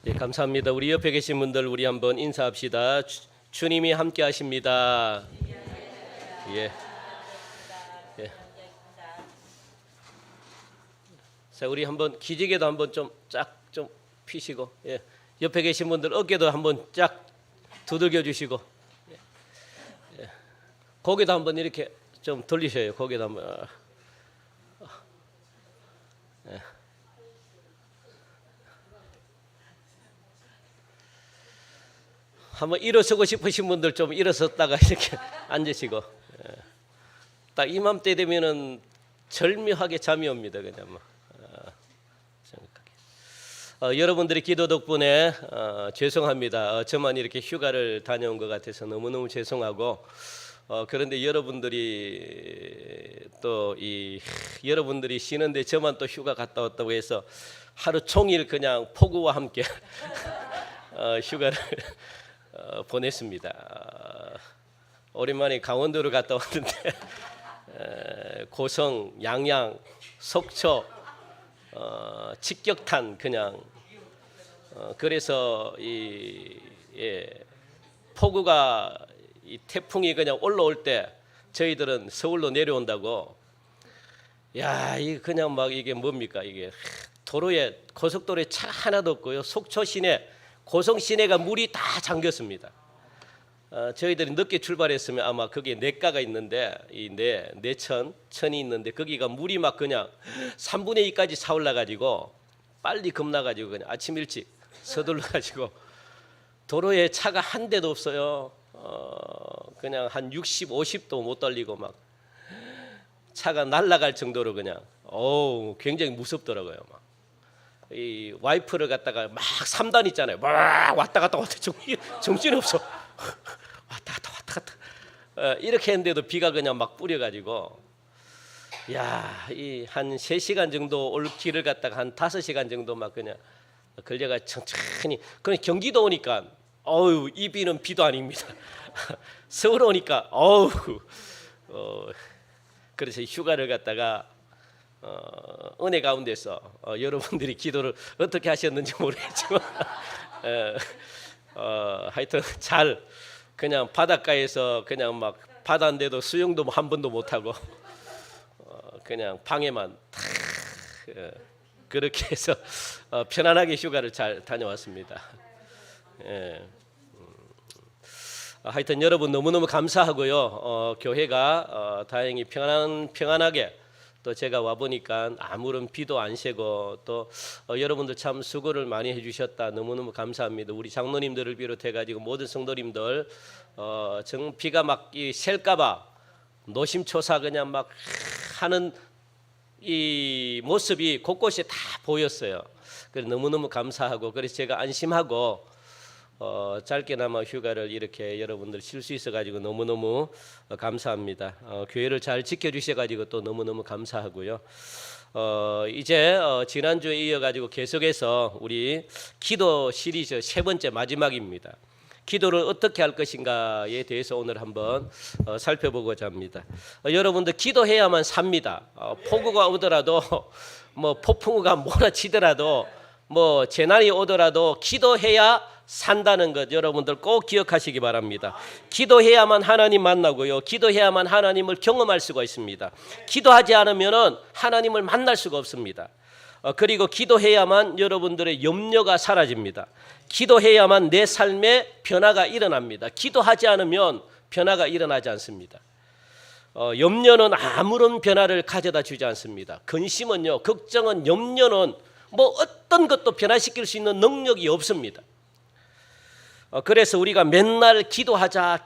예, 감사합니다. 우리 옆에 계신 분들 우리 한번 인사합시다. 주님이 함께 하십니다. 예. 예. 자, 우리 한번 기지개도 한번 좀 피시고, 예. 옆에 계신 분들 어깨도 한번 쫙 두들겨 주시고, 예. 고개도 한번 이렇게 좀 돌리셔요. 고개도 한번. 예. 한번 일어서고 싶으신 분들 좀 일어섰다가 이렇게 앉으시고, 예. 딱 이맘때 되면은 절묘하게 잠이 옵니다. 그냥 뭐. 여러분들의 기도 덕분에 죄송합니다. 저만 이렇게 휴가를 다녀온 것 같아서 너무너무 죄송하고, 그런데 여러분들이 또 여러분들이 쉬는데 저만 또 휴가 갔다 왔다고 해서 하루 종일 그냥 폭우와 함께 휴가를 보냈습니다. 오랜만에 강원도로 갔다 왔는데 고성, 양양, 속초, 직격탄 그냥 그래서 폭우가 이 태풍이 그냥 올라올 때 저희들은 서울로 내려온다고, 야, 이 그냥 막 이게 뭡니까 이게 도로에 고속도로에 차 하나도 없고요. 속초 시내, 고성 시내가 물이 다 잠겼습니다. 저희들이 늦게 출발했으면 아마 거기에 내가가 있는데 천이 있는데 거기가 물이 막 그냥 3분의 2까지 차올라 가지고 빨리 겁나 가지고 그냥 아침 일찍 서둘러 가지고 도로에 차가 한 대도 없어요. 그냥 한 60, 50도 못 달리고 막 차가 날아갈 정도로 그냥 굉장히 무섭더라고요. 막 이 와이프를 갖다가 막 3단 있잖아요. 막 왔다 갔다 정신이 없어. 왔다 갔다 이렇게 했는데도 비가 그냥 막 뿌려가지고, 야, 이 한 3시간 정도 올 길을 갖다가 한 5시간 정도 막 그냥 걸려가 천천히. 그냥 경기도 오니까 이 비는 비도 아닙니다. 서울 오니까 그래서 휴가를 갖다가 은혜 가운데서 여러분들이 기도를 어떻게 하셨는지 모르겠지만 하여튼 잘 그냥 바닷가에서 그냥 막 바다인데도 수영도 한 번도 못 하고 그냥 방에만 그렇게 해서 편안하게 휴가를 잘 다녀왔습니다. 예. 하여튼 여러분 너무너무 감사하고요. 교회가 다행히 평안하게 또 제가 와 보니까 아무런 비도 안 새고 또 여러분들 참 수고를 많이 해주셨다. 너무너무 감사합니다. 우리 장로님들을 비롯해 가지고 모든 성도님들 비가 막 셀까봐 노심초사 그냥 막 하는 이 모습이 곳곳에 다 보였어요. 그래서 너무너무 감사하고, 그래서 제가 안심하고 짧게나마 휴가를 이렇게 여러분들 쉴 수 있어 가지고 너무너무 감사합니다. 교회를 잘 지켜주셔 가지고 또 너무너무 감사하고요. 이제 지난주에 이어 가지고 계속해서 우리 기도 시리즈 3번째 마지막입니다. 기도를 어떻게 할 것인가에 대해서 오늘 한번 살펴보고자 합니다. 여러분들 기도해야만 삽니다. 폭우가 오더라도 뭐 폭풍우가 몰아치더라도 뭐 재난이 오더라도 기도해야 산다는 것 여러분들 꼭 기억하시기 바랍니다. 기도해야만 하나님 만나고요. 기도해야만 하나님을 경험할 수가 있습니다. 기도하지 않으면 하나님을 만날 수가 없습니다. 그리고 기도해야만 여러분들의 염려가 사라집니다. 기도해야만 내 삶에 변화가 일어납니다. 기도하지 않으면 변화가 일어나지 않습니다. 염려는 아무런 변화를 가져다 주지 않습니다. 근심은요, 걱정은, 염려는 뭐 어떤 것도 변화시킬 수 있는 능력이 없습니다. 그래서 우리가 맨날 기도하자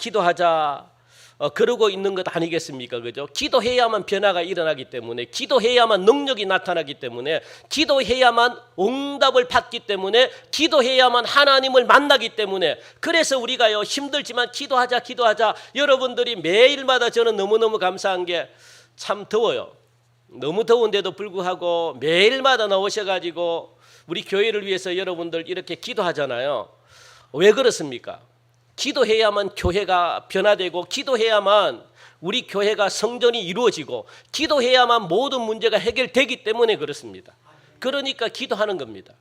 그러고 있는 것 아니겠습니까? 그죠? 기도해야만 변화가 일어나기 때문에, 기도해야만 능력이 나타나기 때문에, 기도해야만 응답을 받기 때문에, 기도해야만 하나님을 만나기 때문에, 그래서 우리가요 힘들지만 기도하자. 여러분들이 매일마다 저는 너무너무 감사한 게 참 더워요. 너무 더운데도 불구하고 매일마다 나오셔가지고 우리 교회를 위해서 여러분들 이렇게 기도하잖아요. 왜 그렇습니까? 기도해야만 교회가 변화되고, 기도해야만 우리 교회가 성전이 이루어지고, 기도해야만 모든 문제가 해결되기 때문에 그렇습니다. 그러니까 기도하는 겁니다.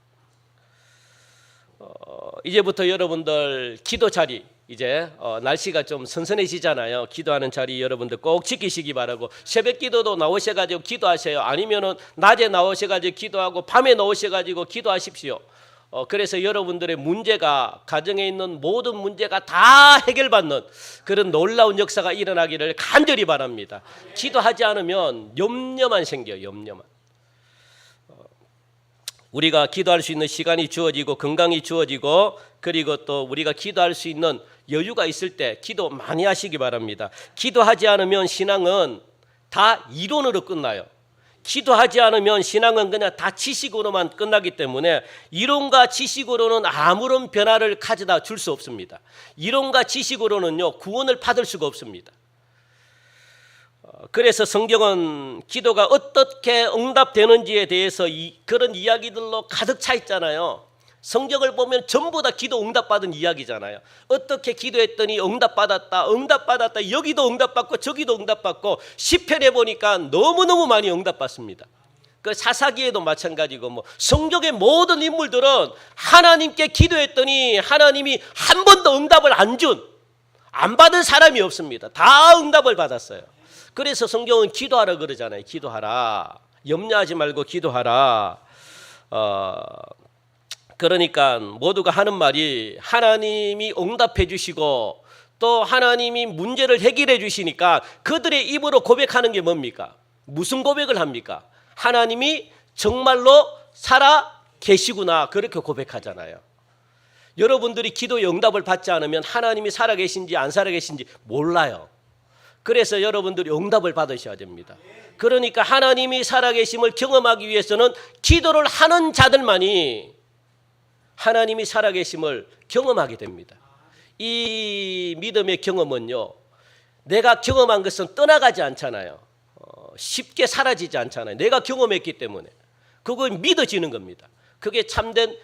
이제부터 여러분들 기도 자리 이제 날씨가 좀 선선해지잖아요. 기도하는 자리 여러분들 꼭 지키시기 바라고, 새벽 기도도 나오셔가지고 기도하세요. 아니면은 낮에 나오셔가지고 기도하고 밤에 나오셔가지고 기도하십시오. 그래서 여러분들의 문제가, 가정에 있는 모든 문제가 다 해결받는 그런 놀라운 역사가 일어나기를 간절히 바랍니다. 기도하지 않으면 염려만 생겨요. 염려만. 우리가 기도할 수 있는 시간이 주어지고 건강이 주어지고, 그리고 또 우리가 기도할 수 있는 여유가 있을 때 기도 많이 하시기 바랍니다. 기도하지 않으면 신앙은 다 이론으로 끝나요. 기도하지 않으면 신앙은 그냥 다 지식으로만 끝나기 때문에 이론과 지식으로는 아무런 변화를 가져다 줄 수 없습니다. 이론과 지식으로는요, 구원을 받을 수가 없습니다. 그래서 성경은 기도가 어떻게 응답되는지에 대해서 그런 이야기들로 가득 차 있잖아요. 성경을 보면 전부 다 기도 응답받은 이야기잖아요. 어떻게 기도했더니 응답받았다, 응답받았다, 여기도 응답받고 저기도 응답받고, 시편에 보니까 너무너무 많이 응답받습니다. 그 사사기에도 마찬가지고, 뭐 성경의 모든 인물들은 하나님께 기도했더니 하나님이 한 번도 응답을 안 받은 사람이 없습니다. 다 응답을 받았어요. 그래서 성경은 기도하라 그러잖아요. 기도하라. 염려하지 말고 기도하라. 그러니까 모두가 하는 말이, 하나님이 응답해 주시고 또 하나님이 문제를 해결해 주시니까 그들의 입으로 고백하는 게 뭡니까? 무슨 고백을 합니까? 하나님이 정말로 살아 계시구나, 그렇게 고백하잖아요. 여러분들이 기도의 응답을 받지 않으면 하나님이 살아 계신지 안 살아 계신지 몰라요. 그래서 여러분들이 응답을 받으셔야 됩니다. 그러니까 하나님이 살아계심을 경험하기 위해서는 기도를 하는 자들만이 하나님이 살아계심을 경험하게 됩니다. 이 믿음의 경험은요, 내가 경험한 것은 떠나가지 않잖아요. 쉽게 사라지지 않잖아요. 내가 경험했기 때문에 그건 믿어지는 겁니다. 그게 참된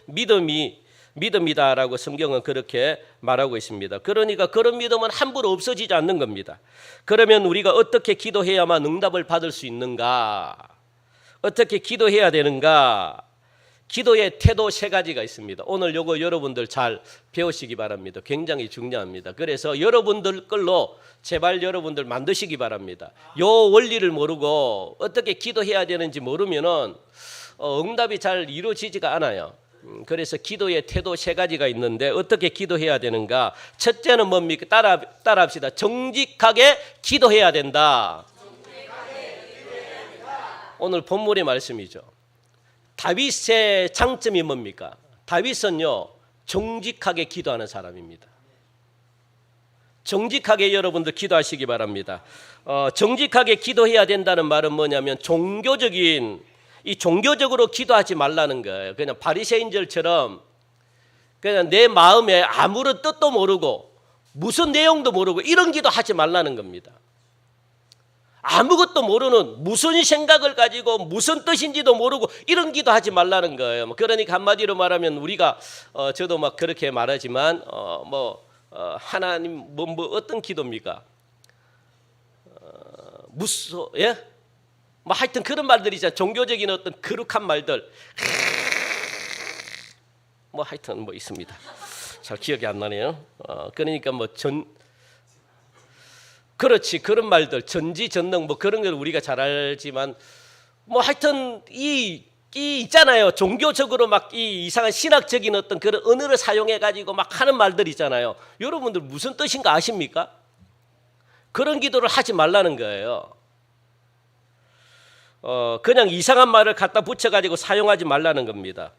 믿음이다라고 성경은 그렇게 말하고 있습니다. 그러니까 그런 믿음은 함부로 없어지지 않는 겁니다. 그러면 우리가 어떻게 기도해야만 응답을 받을 수 있는가? 어떻게 기도해야 되는가? 기도의 태도 3가지가 있습니다. 오늘 요거 여러분들 잘 배우시기 바랍니다. 굉장히 중요합니다. 그래서 여러분들 걸로 제발 여러분들 만드시기 바랍니다. 요 원리를 모르고 어떻게 기도해야 되는지 모르면은 응답이 잘 이루어지지가 않아요. 그래서 기도의 태도 3가지가 있는데 어떻게 기도해야 되는가? 첫째는 뭡니까? 따라합시다. 정직하게 기도해야 된다. 오늘 본문의 말씀이죠. 다윗의 장점이 뭡니까? 다윗은요, 정직하게 기도하는 사람입니다. 정직하게 여러분들 기도하시기 바랍니다. 정직하게 기도해야 된다는 말은 뭐냐면 종교적으로 기도하지 말라는 거예요. 그냥 바리새인들처럼 그냥 내 마음에 아무런 뜻도 모르고 무슨 내용도 모르고 이런 기도하지 말라는 겁니다. 아무것도 모르는, 무슨 생각을 가지고 무슨 뜻인지도 모르고 이런 기도하지 말라는 거예요. 그러니까 한마디로 말하면 우리가 저도 막 그렇게 말하지만 하나님 뭐 어떤 기도입니까? 예? 뭐 하여튼 그런 말들이잖아요. 종교적인 어떤 거룩한 말들. 뭐 하여튼 뭐 있습니다. 잘 기억이 안 나네요. 그러니까 그렇지, 그런 말들, 전지전능 뭐 그런 걸 우리가 잘 알지만 뭐 하여튼 이 있잖아요. 종교적으로 막 이 이상한 신학적인 어떤 그런 언어를 사용해 가지고 막 하는 말들 있잖아요. 여러분들 무슨 뜻인가 아십니까? 그런 기도를 하지 말라는 거예요. 그냥 이상한 말을 갖다 붙여가지고 사용하지 말라는 겁니다.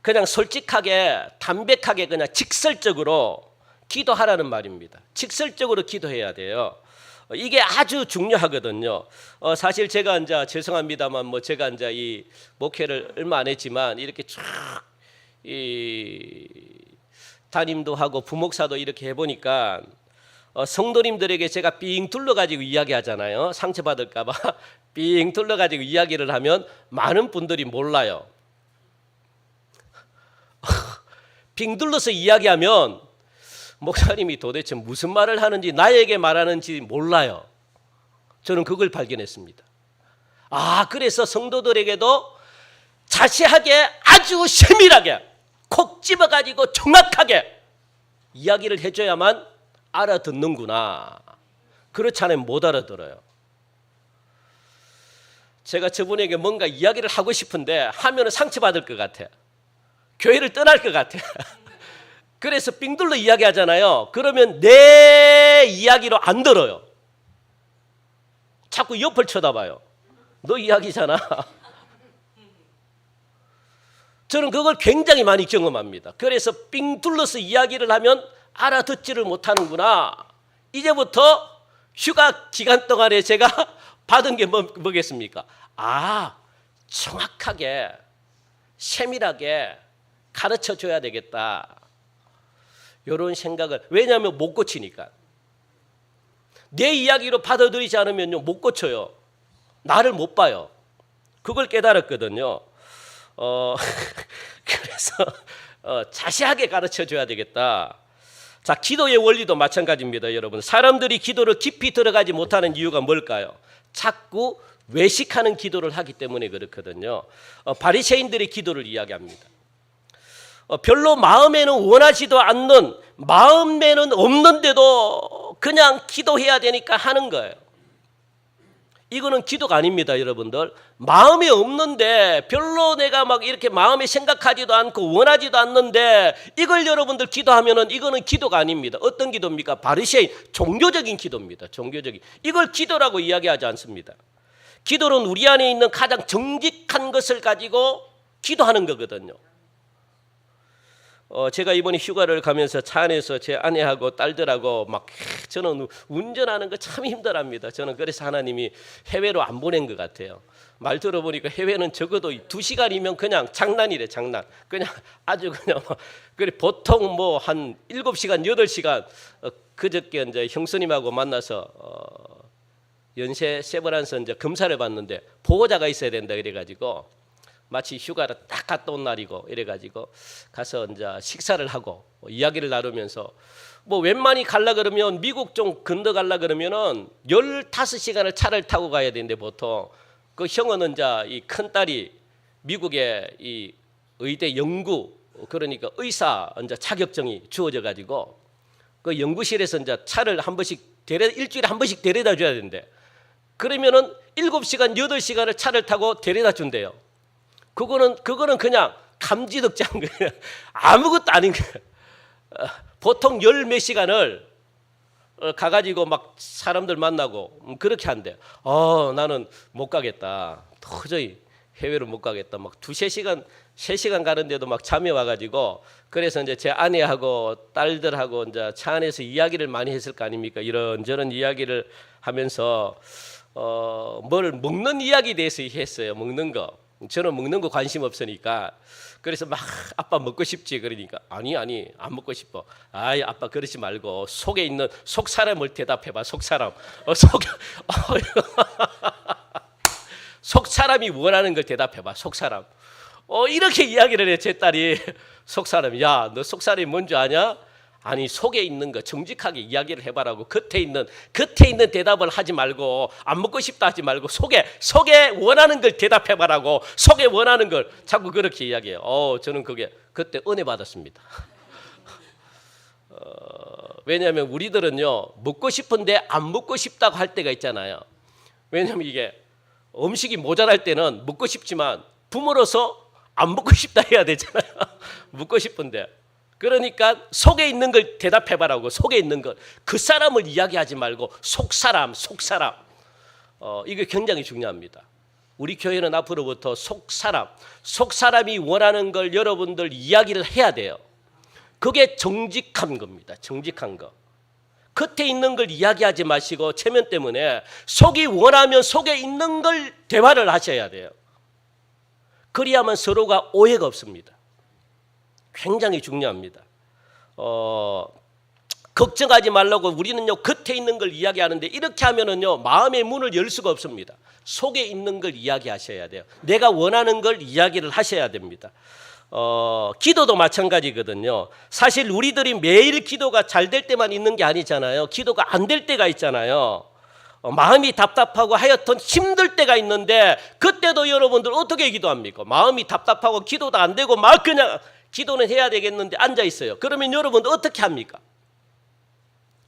그냥 솔직하게, 담백하게, 그냥 직설적으로 기도하라는 말입니다. 직설적으로 기도해야 돼요. 이게 아주 중요하거든요. 사실 제가 이제 죄송합니다만 제가 이제 이 목회를 얼마 안 했지만 이렇게 쭉 담임도 하고 부목사도 이렇게 해보니까 성도님들에게 제가 삥 둘러가지고 이야기하잖아요. 상처받을까봐 삥 둘러가지고 이야기를 하면 많은 분들이 몰라요. 삥 둘러서 이야기하면 목사님이 도대체 무슨 말을 하는지, 나에게 말하는지 몰라요. 저는 그걸 발견했습니다. 그래서 성도들에게도 자세하게 아주 세밀하게 콕 집어가지고 정확하게 이야기를 해줘야만 알아듣는구나. 그렇지 않으면 못 알아들어요. 제가 저분에게 뭔가 이야기를 하고 싶은데 하면은 상처받을 것 같아. 교회를 떠날 것 같아. 그래서 삥둘러 이야기하잖아요. 그러면 내 이야기로 안 들어요. 자꾸 옆을 쳐다봐요. 너 이야기잖아. 저는 그걸 굉장히 많이 경험합니다. 그래서 삥 둘러서 이야기를 하면 알아듣지를 못하는구나. 이제부터 휴가 기간 동안에 제가 받은 게 뭐겠습니까? 정확하게 세밀하게 가르쳐줘야 되겠다. 이런 생각을, 왜냐하면 못 고치니까. 내 이야기로 받아들이지 않으면요 못 고쳐요. 나를 못 봐요. 그걸 깨달았거든요. 그래서 자세하게 가르쳐줘야 되겠다. 자, 기도의 원리도 마찬가지입니다, 여러분. 사람들이 기도를 깊이 들어가지 못하는 이유가 뭘까요? 자꾸 외식하는 기도를 하기 때문에 그렇거든요. 바리새인들의 기도를 이야기합니다. 별로 마음에는 원하지도 않는, 마음에는 없는데도 그냥 기도해야 되니까 하는 거예요. 이거는 기도가 아닙니다, 여러분들. 마음이 없는데 별로 내가 막 이렇게 마음에 생각하지도 않고 원하지도 않는데 이걸 여러분들 기도하면은 이거는 기도가 아닙니다. 어떤 기도입니까? 바리새인, 종교적인 기도입니다. 종교적인. 이걸 기도라고 이야기하지 않습니다. 기도는 우리 안에 있는 가장 정직한 것을 가지고 기도하는 거거든요. 제가 이번에 휴가를 가면서 차 안에서 제 아내하고 딸들하고 막 저는 운전하는 거 참 힘들합니다. 저는 그래서 하나님이 해외로 안 보낸 것 같아요. 말 들어보니까 해외는 적어도 2시간이면 그냥 장난이래, 장난. 그냥 아주 그냥 그래 보통 뭐 한 7시간, 8시간. 그저께 이제 형수님하고 만나서 연세 세브란스 이제 검사를 받는데 보호자가 있어야 된다 그래가지고. 마치 휴가를 딱 갔다 온 날이고 이래가지고 가서 이제 식사를 하고 이야기를 나누면서 뭐 웬만히 갈라 그러면 미국 좀 건너 갈라 그러면은 15시간을 차를 타고 가야 되는데 보통 그 형은 이제 이 큰 딸이 미국의 이 의대 연구, 그러니까 의사 이제 자격증이 주어져 가지고 그 연구실에서 이제 차를 한 번씩 일주일에 한 번씩 데려다 줘야 되는데 그러면은 7시간 8시간을 차를 타고 데려다 준대요. 그거는 그냥 감지덕지한 거예요. 아무것도 아닌 거예요. 보통 10몇 시간을 가가지고 막 사람들 만나고 그렇게 한대. 나는 못 가겠다. 도저히 해외로 못 가겠다. 막 2-3시간, 3시간 가는데도 막 잠이 와가지고 그래서 이제 제 아내하고 딸들하고 이제 차 안에서 이야기를 많이 했을 거 아닙니까? 이런저런 이야기를 하면서 뭘 먹는 이야기에 대해서 했어요. 먹는 거. 저는 먹는 거 관심 없으니까 그래서 막 아빠 먹고 싶지 그러니까 아니 안 먹고 싶어. 아이 아빠 그러지 말고 속에 있는 속 사람을 대답해봐. 속 사람 속 사람이 원하는 걸 대답해봐. 속 사람 이렇게 이야기를 해. 제 딸이 속 사람, 야 너 속 사람이 뭔지 아냐? 아니 속에 있는 거 정직하게 이야기를 해봐라고. 겉에 있는 대답을 하지 말고 안 먹고 싶다 하지 말고 속에 원하는 걸 대답해봐라고. 속에 원하는 걸 자꾸 그렇게 이야기해요. 저는 그게 그때 은혜 받았습니다. 왜냐하면 우리들은요 먹고 싶은데 안 먹고 싶다고 할 때가 있잖아요. 왜냐하면 이게 음식이 모자랄 때는 먹고 싶지만 부모로서 안 먹고 싶다 해야 되잖아요. 먹고 싶은데. 그러니까 속에 있는 걸 대답해봐라고. 속에 있는 것. 그 사람을 이야기하지 말고 속 사람. 이게 굉장히 중요합니다. 우리 교회는 앞으로부터 속 사람이 원하는 걸 여러분들 이야기를 해야 돼요. 그게 정직한 겁니다. 정직한 거. 겉에 있는 걸 이야기하지 마시고 체면 때문에 속이 원하면 속에 있는 걸 대화를 하셔야 돼요. 그래야만 서로가 오해가 없습니다. 굉장히 중요합니다. 걱정하지 말라고 우리는요 겉에 있는 걸 이야기하는데 이렇게 하면은요 마음의 문을 열 수가 없습니다. 속에 있는 걸 이야기하셔야 돼요. 내가 원하는 걸 이야기를 하셔야 됩니다. 기도도 마찬가지거든요. 사실 우리들이 매일 기도가 잘 될 때만 있는 게 아니잖아요. 기도가 안 될 때가 있잖아요. 마음이 답답하고 하여튼 힘들 때가 있는데 그때도 여러분들 어떻게 기도합니까? 마음이 답답하고 기도도 안 되고 막 그냥 기도는 해야 되겠는데 앉아 있어요. 그러면 여러분들 어떻게 합니까?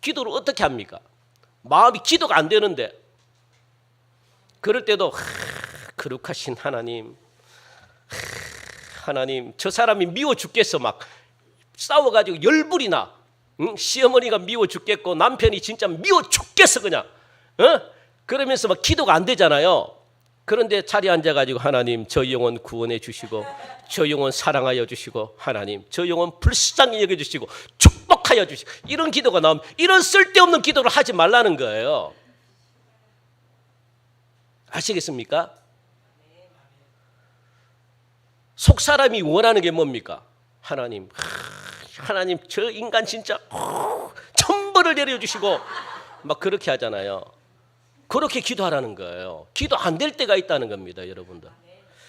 기도를 어떻게 합니까? 마음이 기도가 안 되는데 그럴 때도 거룩하신 하나님, 하나님 저 사람이 미워 죽겠어 막 싸워가지고 열불이 나. 응? 시어머니가 미워 죽겠고 남편이 진짜 미워 죽겠어 그냥. 그러면서 막 기도가 안 되잖아요. 그런데 자리에 앉아가지고 하나님 저 영혼 구원해 주시고 저 영혼 사랑하여 주시고 하나님 저 영혼 불쌍히 여겨주시고 축복하여 주시고 이런 기도가 나오면 이런 쓸데없는 기도를 하지 말라는 거예요. 아시겠습니까? 속 사람이 원하는 게 뭡니까? 하나님 저 인간 진짜 천벌을 내려주시고 막 그렇게 하잖아요. 그렇게 기도하라는 거예요. 기도 안 될 때가 있다는 겁니다, 여러분들.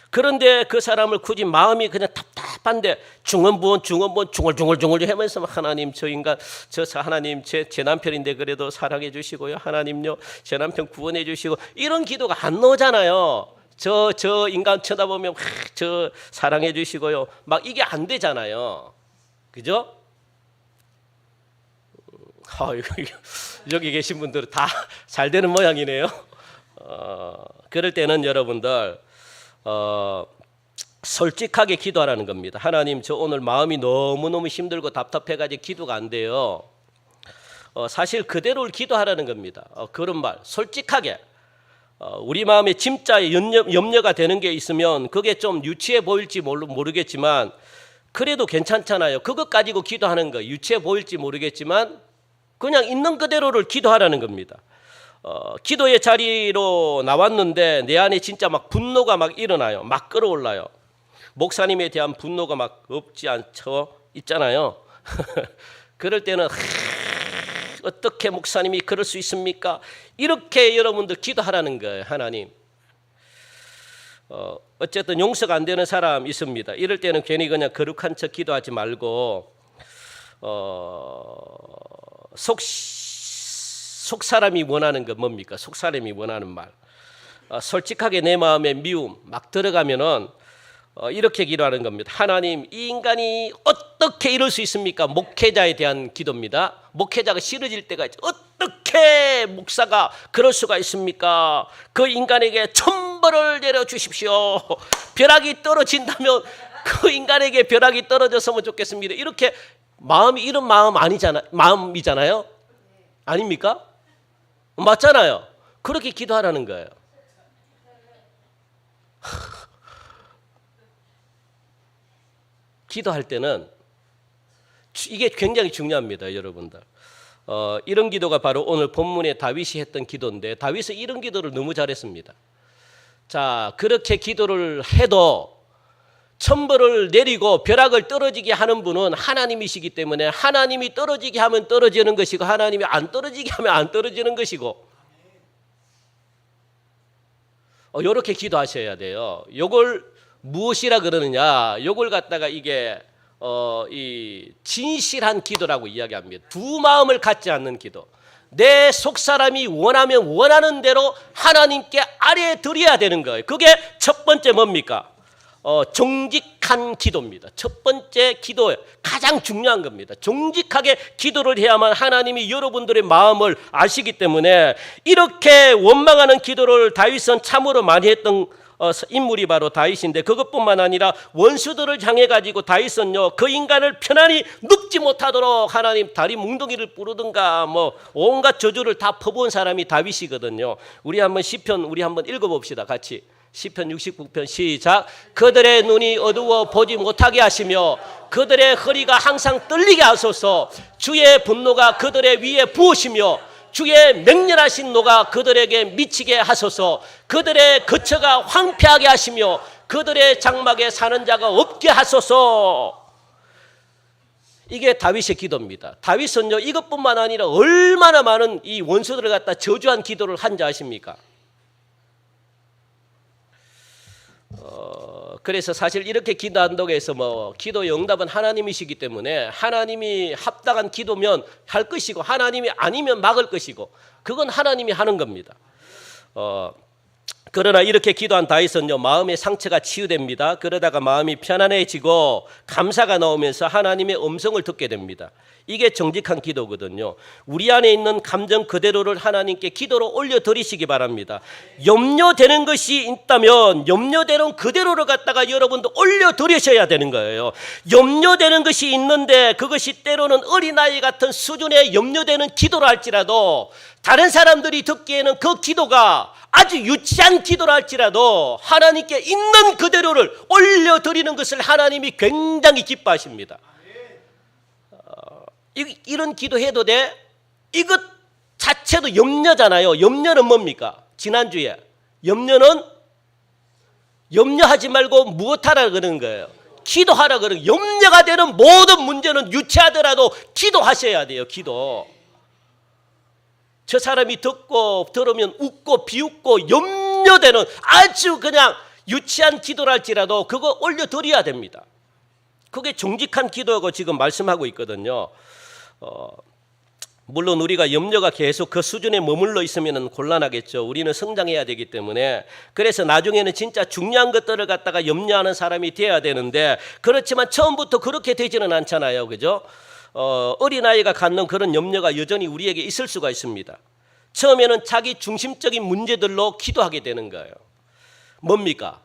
그런데 그 사람을 굳이 마음이 그냥 답답한데 중언부언 중얼중얼 하면서 하나님 저 인간 하나님 제 남편인데 그래도 사랑해 주시고요. 하나님요 제 남편 구원해 주시고 이런 기도가 안 나오잖아요. 저 인간 쳐다보면 저 사랑해 주시고요. 막 이게 안 되잖아요. 그죠? 여기 계신 분들은 다 잘 되는 모양이네요. 그럴 때는 여러분들 솔직하게 기도하라는 겁니다. 하나님 저 오늘 마음이 너무너무 힘들고 답답해가지고 기도가 안 돼요. 사실 그대로를 기도하라는 겁니다. 그런 말 솔직하게 우리 마음에 진짜 염려가 되는 게 있으면 그게 좀 유치해 보일지 모르겠지만 그래도 괜찮잖아요. 그것 가지고 기도하는 거 유치해 보일지 모르겠지만 그냥 있는 그대로를 기도하라는 겁니다. 기도의 자리로 나왔는데 내 안에 진짜 막 분노가 막 일어나요. 막 끌어올라요. 목사님에 대한 분노가 막 없지 않죠? 있잖아요. 그럴 때는 어떻게 목사님이 그럴 수 있습니까? 이렇게 여러분들 기도하라는 거예요. 하나님. 어쨌든 용서가 안 되는 사람 있습니다. 이럴 때는 괜히 그냥 거룩한 척 기도하지 말고 속 사람이 원하는 건 뭡니까? 속 사람이 원하는 말. 솔직하게 내 마음의 미움 막 들어가면은 이렇게 기도하는 겁니다. 하나님 이 인간이 어떻게 이럴 수 있습니까? 목회자에 대한 기도입니다. 목회자가 싫어질 때가 있죠. 어떻게 목사가 그럴 수가 있습니까? 그 인간에게 천벌을 내려주십시오. 벼락이 떨어진다면 그 인간에게 벼락이 떨어졌으면 좋겠습니다. 이렇게 마음이 이런 마음이잖아요. 아닙니까? 맞잖아요. 그렇게 기도하라는 거예요. 기도할 때는 이게 굉장히 중요합니다, 여러분들. 이런 기도가 바로 오늘 본문에 다윗이 했던 기도인데 다윗은 이런 기도를 너무 잘했습니다. 자, 그렇게 기도를 해도 천벌을 내리고 벼락을 떨어지게 하는 분은 하나님이시기 때문에 하나님이 떨어지게 하면 떨어지는 것이고 하나님이 안 떨어지게 하면 안 떨어지는 것이고 이렇게 기도하셔야 돼요. 요걸 무엇이라 그러느냐? 요걸 갖다가 이게 이 진실한 기도라고 이야기합니다. 두 마음을 갖지 않는 기도. 내 속사람이 원하면 원하는 대로 하나님께 아뢰 드려야 되는 거예요. 그게 첫 번째 뭡니까? 정직한 기도입니다. 첫 번째 기도에 가장 중요한 겁니다. 정직하게 기도를 해야만 하나님이 여러분들의 마음을 아시기 때문에 이렇게 원망하는 기도를 다윗은 참으로 많이 했던 인물이 바로 다윗인데 그것뿐만 아니라 원수들을 향해 가지고 다윗은요 그 인간을 편안히 눕지 못하도록 하나님 다리 뭉둥이를 뿌르든가 뭐 온갖 저주를 다 퍼부은 사람이 다윗이거든요. 우리 한번 시편 우리 한번 읽어봅시다 같이. 시편 69편 시작. 그들의 눈이 어두워 보지 못하게 하시며 그들의 허리가 항상 떨리게 하소서. 주의 분노가 그들의 위에 부으시며 주의 맹렬하신 노가 그들에게 미치게 하소서. 그들의 거처가 황폐하게 하시며 그들의 장막에 사는 자가 없게 하소서. 이게 다윗의 기도입니다. 다윗은요 이것뿐만 아니라 얼마나 많은 이 원수들을 갖다 저주한 기도를 한지 아십니까? 그래서 사실 이렇게 기도한다고 해서 뭐 기도의 응답은 하나님이시기 때문에 하나님이 합당한 기도면 할 것이고 하나님이 아니면 막을 것이고 그건 하나님이 하는 겁니다. 그러나 이렇게 기도한 다윗은요, 마음의 상처가 치유됩니다. 그러다가 마음이 편안해지고 감사가 나오면서 하나님의 음성을 듣게 됩니다. 이게 정직한 기도거든요. 우리 안에 있는 감정 그대로를 하나님께 기도로 올려드리시기 바랍니다. 염려되는 것이 있다면 염려되는 그대로를 갖다가 여러분도 올려드리셔야 되는 거예요. 염려되는 것이 있는데 그것이 때로는 어린아이 같은 수준의 염려되는 기도를 할지라도 다른 사람들이 듣기에는 그 기도가 아주 유치한 기도를 할지라도 하나님께 있는 그대로를 올려드리는 것을 하나님이 굉장히 기뻐하십니다. 이런 기도해도 돼? 이것 자체도 염려잖아요. 염려는 뭡니까? 지난주에 염려는 염려하지 말고 무엇하라 그러는 거예요? 기도하라 그러는 거예요. 염려가 되는 모든 문제는 유치하더라도 기도하셔야 돼요. 기도. 저 사람이 듣고 들으면 웃고 비웃고 염려되는 아주 그냥 유치한 기도를 할지라도 그거 올려드려야 됩니다. 그게 정직한 기도라고 지금 말씀하고 있거든요. 물론 우리가 염려가 계속 그 수준에 머물러 있으면 곤란하겠죠. 우리는 성장해야 되기 때문에. 그래서 나중에는 진짜 중요한 것들을 갖다가 염려하는 사람이 되어야 되는데 그렇지만 처음부터 그렇게 되지는 않잖아요. 그죠? 어린아이가 갖는 그런 염려가 여전히 우리에게 있을 수가 있습니다. 처음에는 자기 중심적인 문제들로 기도하게 되는 거예요. 뭡니까?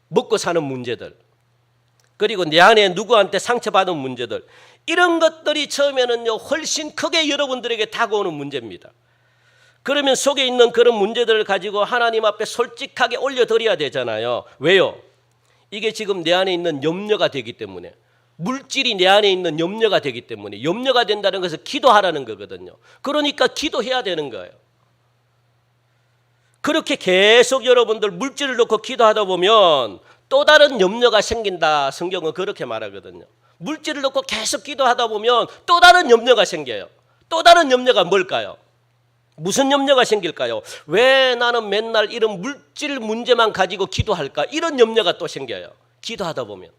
먹고 사는 문제들. 그리고 내 안에 누구한테 상처받은 문제들. 이런 것들이 처음에는요 훨씬 크게 여러분들에게 다가오는 문제입니다. 그러면 속에 있는 그런 문제들을 가지고 하나님 앞에 솔직하게 올려드려야 되잖아요. 왜요? 이게 지금 내 안에 있는 염려가 되기 때문에, 물질이 내 안에 있는 염려가 되기 때문에, 염려가 된다는 것은 기도하라는 거거든요. 그러니까 기도해야 되는 거예요. 그렇게 계속 여러분들 물질을 놓고 기도하다 보면 또 다른 염려가 생긴다. 성경은 그렇게 말하거든요. 물질을 놓고 계속 기도하다 보면 또 다른 염려가 생겨요. 또 다른 염려가 뭘까요? 무슨 염려가 생길까요? 왜 나는 맨날 이런 물질 문제만 가지고 기도할까? 이런 염려가 또 생겨요. 기도하다 보면.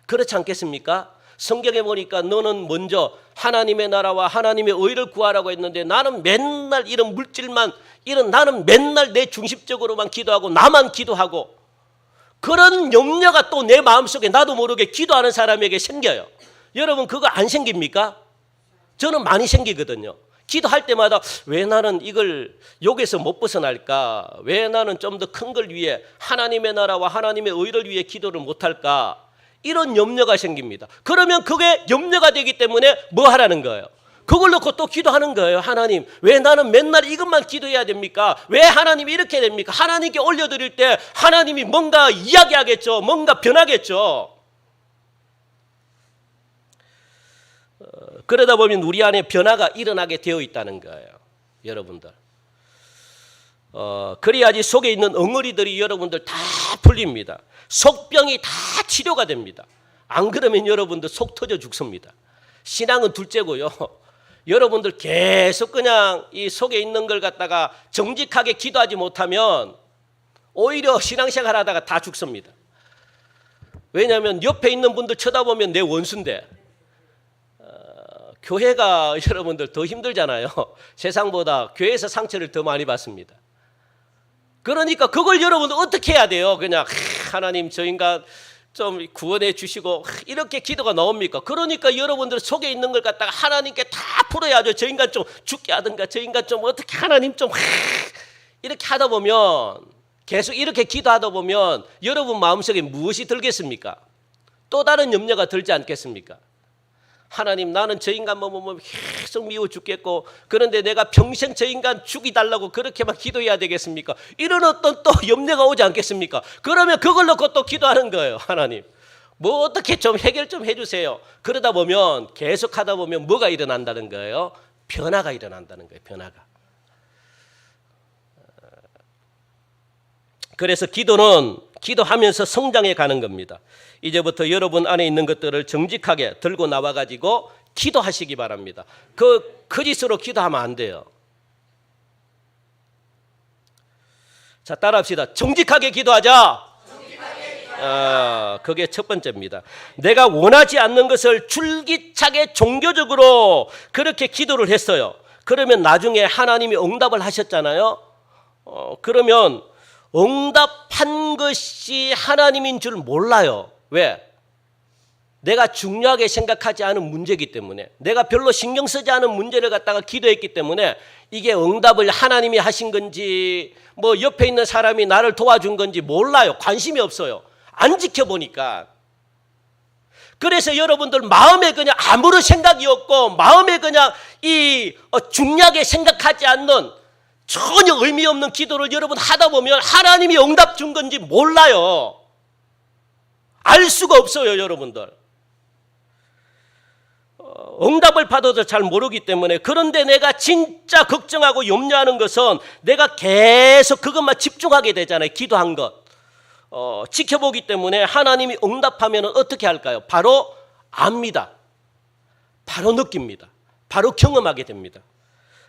그렇지 않겠습니까? 성경에 보니까 너는 먼저 하나님의 나라와 하나님의 의를 구하라고 했는데 나는 맨날 이런 물질만, 나는 맨날 내 중심적으로만 기도하고 나만 기도하고 그런 염려가 또 내 마음속에 나도 모르게 기도하는 사람에게 생겨요. 여러분 그거 안 생깁니까? 저는 많이 생기거든요. 기도할 때마다 왜 나는 이걸 여기서 못 벗어날까? 왜 나는 좀 더 큰 걸 위해 하나님의 나라와 하나님의 의를 위해 기도를 못할까? 이런 염려가 생깁니다. 그러면 그게 염려가 되기 때문에 뭐 하라는 거예요? 그걸 놓고 또 기도하는 거예요. 하나님, 왜 나는 맨날 이것만 기도해야 됩니까? 왜 하나님이 이렇게 됩니까? 하나님께 올려드릴 때 하나님이 뭔가 이야기하겠죠. 뭔가 변하겠죠. 그러다 보면 우리 안에 변화가 일어나게 되어 있다는 거예요. 여러분들. 그래야지 속에 있는 엉어리들이 여러분들 다 풀립니다. 속병이 다 치료가 됩니다. 안 그러면 여러분들 속 터져 죽습니다. 신앙은 둘째고요. 여러분들 계속 그냥 이 속에 있는 걸 갖다가 정직하게 기도하지 못하면 오히려 신앙생활 하다가 다 죽습니다. 왜냐하면 옆에 있는 분들 쳐다보면 내 원수인데 교회가 여러분들 더 힘들잖아요. 세상보다 교회에서 상처를 더 많이 받습니다. 그러니까 그걸 여러분들 어떻게 해야 돼요? 그냥 하나님 저 인간 좀 구원해 주시고 이렇게 기도가 나옵니까? 그러니까 여러분들 속에 있는 걸 갖다가 하나님께 다 풀어야죠. 저 인간 좀 죽게 하든가 저 인간 좀 어떻게 하나님 좀 이렇게 하다 보면 계속 이렇게 기도하다 보면 여러분 마음속에 무엇이 들겠습니까? 또 다른 염려가 들지 않겠습니까? 하나님 나는 저 인간 뭐 계속 미워 죽겠고 그런데 내가 평생 저 인간 죽이달라고 그렇게만 기도해야 되겠습니까? 이런 어떤 또 염려가 오지 않겠습니까? 그러면 그걸 놓고 또 기도하는 거예요. 하나님 뭐 어떻게 좀 해결 좀 해주세요. 그러다 보면 계속 하다 보면 뭐가 일어난다는 거예요? 변화가 일어난다는 거예요. 변화가. 그래서 기도는 기도하면서 성장해 가는 겁니다. 이제부터 여러분 안에 있는 것들을 정직하게 들고 나와가지고 기도하시기 바랍니다. 그 짓으로 기도하면 안 돼요. 자, 따라합시다. 정직하게 기도하자. 그게 첫 번째입니다. 내가 원하지 않는 것을 줄기차게 종교적으로 그렇게 기도를 했어요. 그러면 나중에 하나님이 응답을 하셨잖아요. 그러면 응답한 것이 하나님인 줄 몰라요. 왜? 내가 중요하게 생각하지 않은 문제이기 때문에, 내가 별로 신경 쓰지 않은 문제를 갖다가 기도했기 때문에 이게 응답을 하나님이 하신 건지 뭐 옆에 있는 사람이 나를 도와준 건지 몰라요. 관심이 없어요. 안 지켜보니까. 그래서 여러분들 마음에 그냥 아무런 생각이 없고 마음에 그냥 이 중요하게 생각하지 않는 전혀 의미 없는 기도를 여러분 하다 보면 하나님이 응답 준 건지 몰라요. 알 수가 없어요, 여러분들. 응답을 받아도 잘 모르기 때문에. 그런데 내가 진짜 걱정하고 염려하는 것은 내가 계속 그것만 집중하게 되잖아요. 기도한 것 지켜보기 때문에 하나님이 응답하면 어떻게 할까요? 바로 압니다. 바로 느낍니다. 바로 경험하게 됩니다.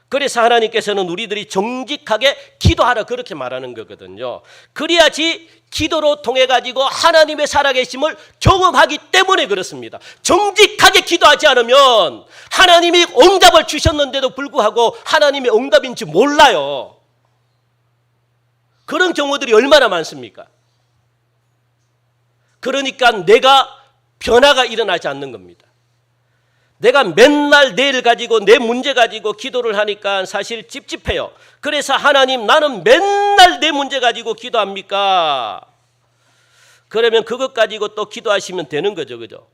그래서 하나님께서는 우리들이 정직하게 기도하라 그렇게 말하는 거거든요. 그래야지 기도로 통해 가지고 하나님의 살아계심을 경험하기 때문에 그렇습니다. 정직하게 기도하지 않으면 하나님이 응답을 주셨는데도 불구하고 하나님의 응답인지 몰라요. 그런 경우들이 얼마나 많습니까? 그러니까 내가 변화가 일어나지 않는 겁니다. 내가 맨날 내일 가지고 내 문제 가지고 기도를 하니까 사실 찝찝해요. 그래서 하나님, 나는 맨날 내 문제 가지고 기도합니까? 그러면 그것 가지고 또 기도하시면 되는 거죠. 그죠?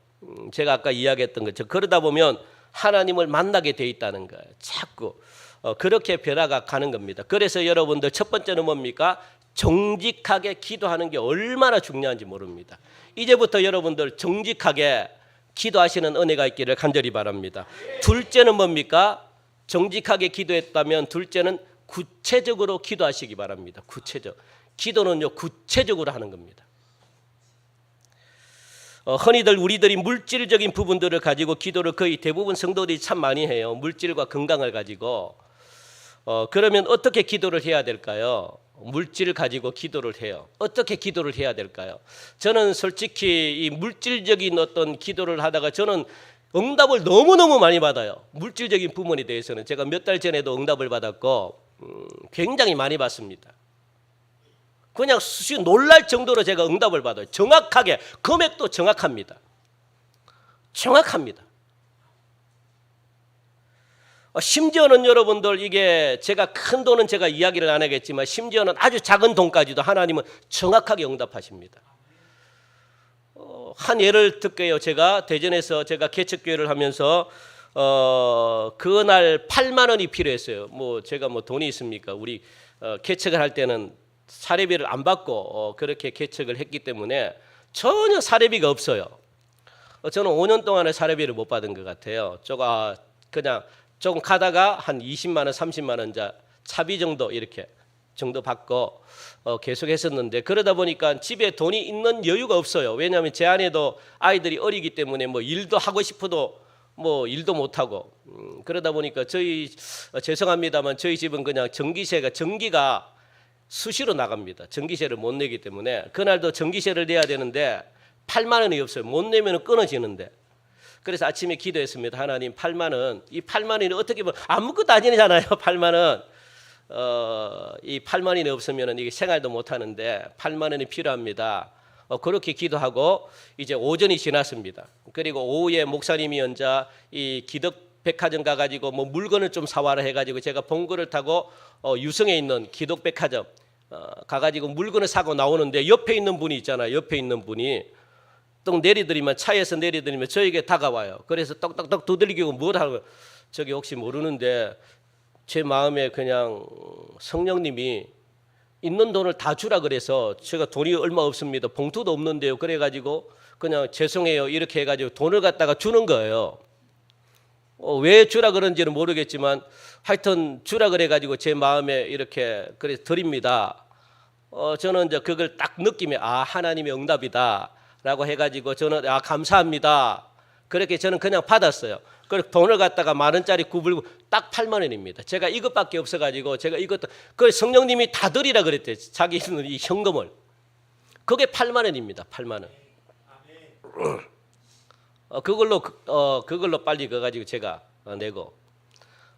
제가 아까 이야기했던 거죠. 그러다 보면 하나님을 만나게 돼 있다는 거예요. 자꾸 그렇게 변화가 가는 겁니다. 그래서 여러분들 첫 번째는 뭡니까? 정직하게 기도하는 게 얼마나 중요한지 모릅니다. 이제부터 여러분들 정직하게 기도하시는 은혜가 있기를 간절히 바랍니다. 둘째는 뭡니까? 정직하게 기도했다면 둘째는 구체적으로 기도하시기 바랍니다. 구체적. 기도는요, 구체적으로 하는 겁니다. 흔히들 우리들이 물질적인 부분들을 가지고 기도를 거의 대부분 성도들이 참 많이 해요. 물질과 건강을 가지고. 그러면 어떻게 기도를 해야 될까요? 물질을 가지고 기도를 해요. 어떻게 기도를 해야 될까요? 저는 솔직히 이 물질적인 어떤 기도를 하다가 저는 응답을 너무너무 많이 받아요. 물질적인 부분에 대해서는 제가 몇 달 전에도 응답을 받았고 굉장히 많이 받습니다. 그냥 놀랄 정도로 제가 응답을 받아요. 정확하게, 금액도 정확합니다. 정확합니다. 심지어는 여러분들 이게 제가 큰 돈은 제가 이야기를 안 하겠지만 심지어는 아주 작은 돈까지도 하나님은 정확하게 응답하십니다. 한 예를 들게요. 제가 대전에서 제가 개척교회를 하면서 그날 8만 원이 필요했어요. 뭐 제가 뭐 돈이 있습니까? 우리 개척을 할 때는 사례비를 안 받고 그렇게 개척을 했기 때문에 전혀 사례비가 없어요. 저는 5년 동안에 사례비를 못 받은 것 같아요. 그냥 조금 가다가 한 20만 원, 30만 원 차비 정도 이렇게 정도 받고 계속 했었는데 그러다 보니까 집에 돈이 있는 여유가 없어요. 왜냐하면 제 아내도 아이들이 어리기 때문에 뭐 일도 하고 싶어도 뭐 일도 못 하고 그러다 보니까 죄송합니다만 저희 집은 그냥 전기가 수시로 나갑니다. 전기세를 못 내기 때문에 그날도 전기세를 내야 되는데 8만 원이 없어요. 못 내면 끊어지는데. 그래서 아침에 기도했습니다. 하나님, 8만 원. 이 8만 원이 어떻게 보면 아무것도 아니잖아요. 8만 원. 이 8만 원이 없으면 이게 생활도 못 하는데 8만 원이 필요합니다. 그렇게 기도하고 이제 오전이 지났습니다. 그리고 오후에 목사님이 혼자 이 기독백화점 가가지고 뭐 물건을 좀 사와라 해가지고 제가 봉고를 타고 유성에 있는 기독백화점 가가지고 물건을 사고 나오는데 옆에 있는 분이 있잖아요. 옆에 있는 분이 떡 내리더니만 차에서 내리더니만 저에게 다가와요. 그래서 떡떡떡 두들기고 뭘 하고 저기 혹시 모르는데 제 마음에 그냥 성령님이 있는 돈을 다 주라 그래서 제가 돈이 얼마 없습니다. 봉투도 없는데요. 그래가지고 그냥 죄송해요 이렇게 해가지고 돈을 갖다가 주는 거예요. 왜 주라 그런지는 모르겠지만 하여튼 주라 그래가지고 제 마음에 이렇게 그래서 드립니다. 저는 이제 그걸 딱 느낌에 하나님의 응답이다. 라고 해가지고 저는 감사합니다. 그렇게 저는 그냥 받았어요. 그리고 돈을 갖다가 10,000원짜리 구불고 딱 8만 원입니다. 제가 이것밖에 없어가지고 제가 이것도 그 성령님이 다 드리라 그랬대요. 자기는 이 현금을. 그게 8만 원입니다. 8만 원. 그걸로 빨리 그거 가지고 제가 내고.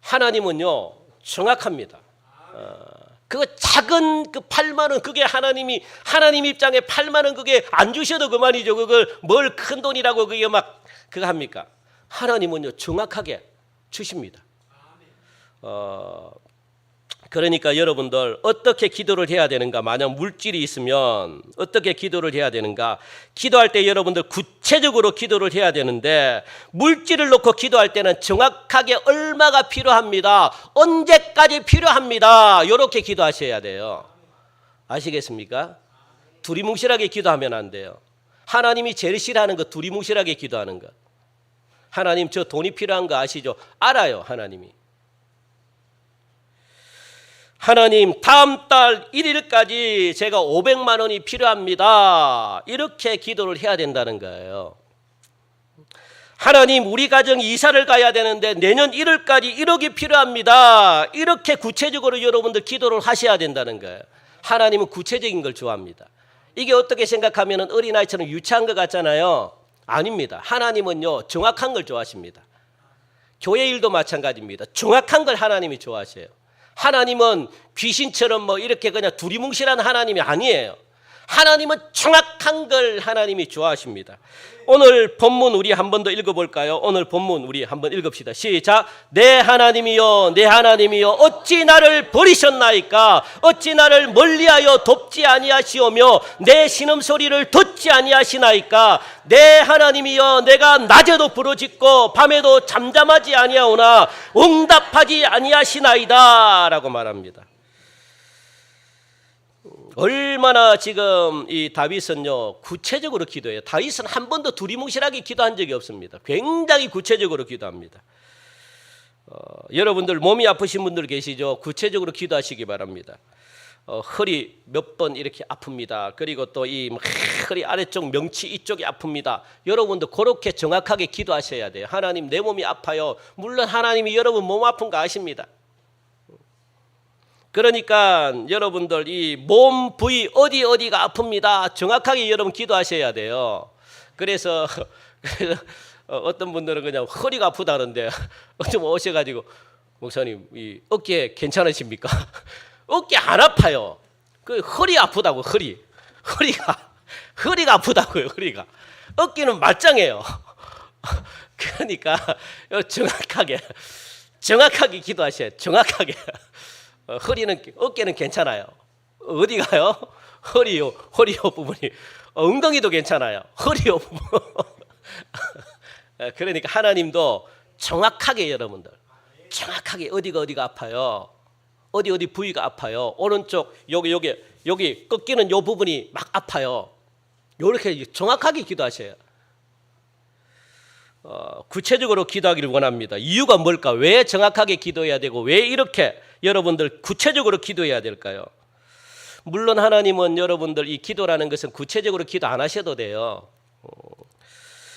하나님은요 정확합니다. 그 작은 그 8만 원 그게 하나님 입장에 8만 원 그게 안 주셔도 그만이죠. 그걸 뭘 큰 돈이라고 그게 막 그거 합니까? 하나님은요 정확하게 주십니다. 그러니까 여러분들 어떻게 기도를 해야 되는가? 만약 물질이 있으면 어떻게 기도를 해야 되는가? 기도할 때 여러분들 구체적으로 기도를 해야 되는데 물질을 놓고 기도할 때는 정확하게 얼마가 필요합니다. 언제까지 필요합니다. 이렇게 기도하셔야 돼요. 아시겠습니까? 두리뭉실하게 기도하면 안 돼요. 하나님이 제일 싫어하는 거 두리뭉실하게 기도하는 거. 하나님 저 돈이 필요한 거 아시죠? 알아요. 하나님 다음 달 1일까지 제가 500만 원이 필요합니다. 이렇게 기도를 해야 된다는 거예요. 하나님 우리 가정이 이사를 가야 되는데 내년 1월까지 1억이 필요합니다. 이렇게 구체적으로 여러분들 기도를 하셔야 된다는 거예요. 하나님은 구체적인 걸 좋아합니다. 이게 어떻게 생각하면 어린아이처럼 유치한 것 같잖아요. 아닙니다. 하나님은요 정확한 걸 좋아하십니다. 교회 일도 마찬가지입니다. 정확한 걸 하나님이 좋아하셔요. 하나님은 귀신처럼 뭐 이렇게 그냥 두리뭉실한 하나님이 아니에요. 하나님은 정확한 걸 하나님이 좋아하십니다. 오늘 본문 우리 한 번 더 읽어볼까요? 오늘 본문 우리 한번 읽읍시다. 시작. 내 하나님이여 내 하나님이여 어찌 나를 버리셨나이까? 어찌 나를 멀리하여 돕지 아니하시오며 내 신음소리를 듣지 아니하시나이까? 내 하나님이여 내가 낮에도 부르짖고 밤에도 잠잠하지 아니하오나 응답하지 아니하시나이다 라고 말합니다. 얼마나 지금 이 다윗은요 구체적으로 기도해요. 다윗은 한 번도 두리뭉실하게 기도한 적이 없습니다. 굉장히 구체적으로 기도합니다. 여러분들 몸이 아프신 분들 계시죠? 구체적으로 기도하시기 바랍니다. 허리 몇 번 이렇게 아픕니다. 그리고 또 이 허리 아래쪽 명치 이쪽이 아픕니다. 여러분도 그렇게 정확하게 기도하셔야 돼요. 하나님 내 몸이 아파요. 물론 하나님이 여러분 몸 아픈 거 아십니다. 그러니까 여러분들 이 몸 부위 어디가 아픕니다. 정확하게 여러분 기도하셔야 돼요. 그래서 어떤 분들은 그냥 허리가 아프다는데 좀 오셔가지고 목사님 이 어깨 괜찮으십니까? 어깨 안 아파요. 그 허리 아프다고 허리가 아프다고요. 허리가 어깨는 말짱해요. 그러니까 정확하게 기도하셔야 정확하게. 어깨는 괜찮아요. 어디가요? 허리요 부분이. 엉덩이도 괜찮아요. 허리요 부분. 그러니까 하나님도 정확하게 여러분들 정확하게 어디가 아파요. 어디 부위가 아파요. 오른쪽 여기 꺾이는 요 부분이 막 아파요. 이렇게 정확하게 기도하셔요. 구체적으로 기도하기를 원합니다. 이유가 뭘까? 왜 정확하게 기도해야 되고 왜 이렇게 여러분들 구체적으로 기도해야 될까요? 물론 하나님은 여러분들 이 기도라는 것은 구체적으로 기도 안 하셔도 돼요.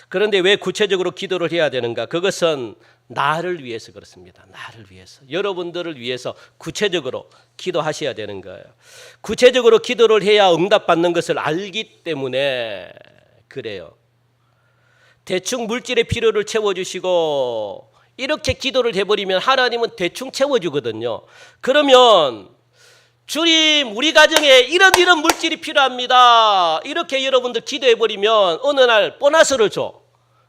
그런데 왜 구체적으로 기도를 해야 되는가? 그것은 나를 위해서 그렇습니다. 나를 위해서. 여러분들을 위해서 구체적으로 기도하셔야 되는 거예요. 구체적으로 기도를 해야 응답받는 것을 알기 때문에 그래요. 대충 물질의 필요를 채워주시고 이렇게 기도를 해버리면 하나님은 대충 채워주거든요. 그러면 주님 우리 가정에 이런 물질이 필요합니다. 이렇게 여러분들 기도해버리면 어느 날 보너스를 줘.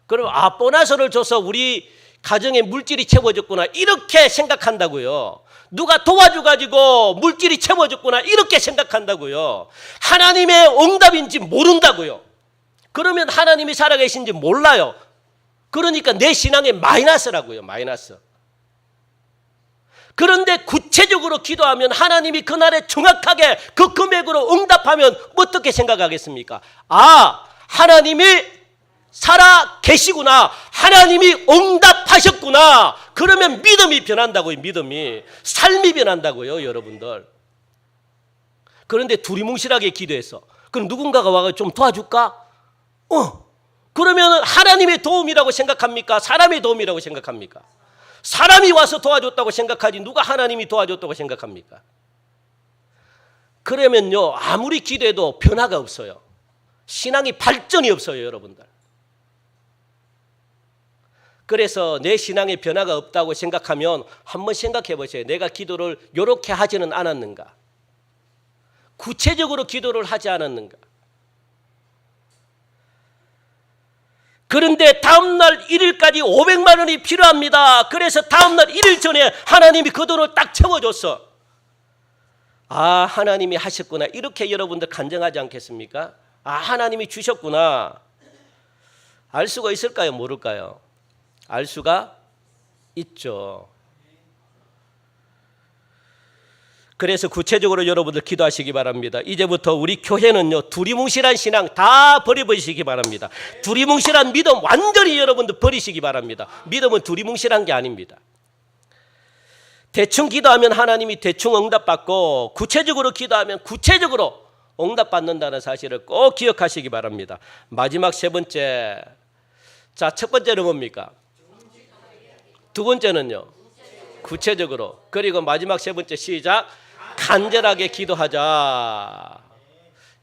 그럼 보너스를 줘서 우리 가정에 물질이 채워졌구나 이렇게 생각한다고요. 누가 도와줘가지고 물질이 채워졌구나 이렇게 생각한다고요. 하나님의 응답인지 모른다고요. 그러면 하나님이 살아계신지 몰라요. 그러니까 내 신앙에 마이너스라고요. 마이너스. 그런데 구체적으로 기도하면 하나님이 그날에 정확하게 그 금액으로 응답하면 어떻게 생각하겠습니까? 하나님이 살아 계시구나. 하나님이 응답하셨구나. 그러면 믿음이 변한다고요. 믿음이. 삶이 변한다고요. 여러분들. 그런데 두리뭉실하게 기도해서 그럼 누군가가 와서 좀 도와줄까? 그러면 하나님의 도움이라고 생각합니까? 사람의 도움이라고 생각합니까? 사람이 와서 도와줬다고 생각하지 누가 하나님이 도와줬다고 생각합니까? 그러면요 아무리 기도해도 변화가 없어요. 신앙이 발전이 없어요, 여러분들. 그래서 내 신앙에 변화가 없다고 생각하면 한번 생각해 보세요. 내가 기도를 이렇게 하지는 않았는가? 구체적으로 기도를 하지 않았는가? 그런데 다음날 1일까지 500만 원이 필요합니다. 그래서 다음날 1일 전에 하나님이 그 돈을 딱 채워줬어. 아, 하나님이 하셨구나. 이렇게 여러분들 간증하지 않겠습니까? 아, 하나님이 주셨구나. 알 수가 있을까요? 모를까요? 알 수가 있죠. 그래서 구체적으로 여러분들 기도하시기 바랍니다. 이제부터 우리 교회는요, 두리뭉실한 신앙 다 버려버리시기 바랍니다. 두리뭉실한 믿음 완전히 여러분들 버리시기 바랍니다. 믿음은 두리뭉실한 게 아닙니다. 대충 기도하면 하나님이 대충 응답받고 구체적으로 기도하면 구체적으로 응답받는다는 사실을 꼭 기억하시기 바랍니다. 마지막 세 번째. 자, 첫 번째는 뭡니까? 두 번째는요, 구체적으로. 그리고 마지막 세 번째 시작. 간절하게 기도하자.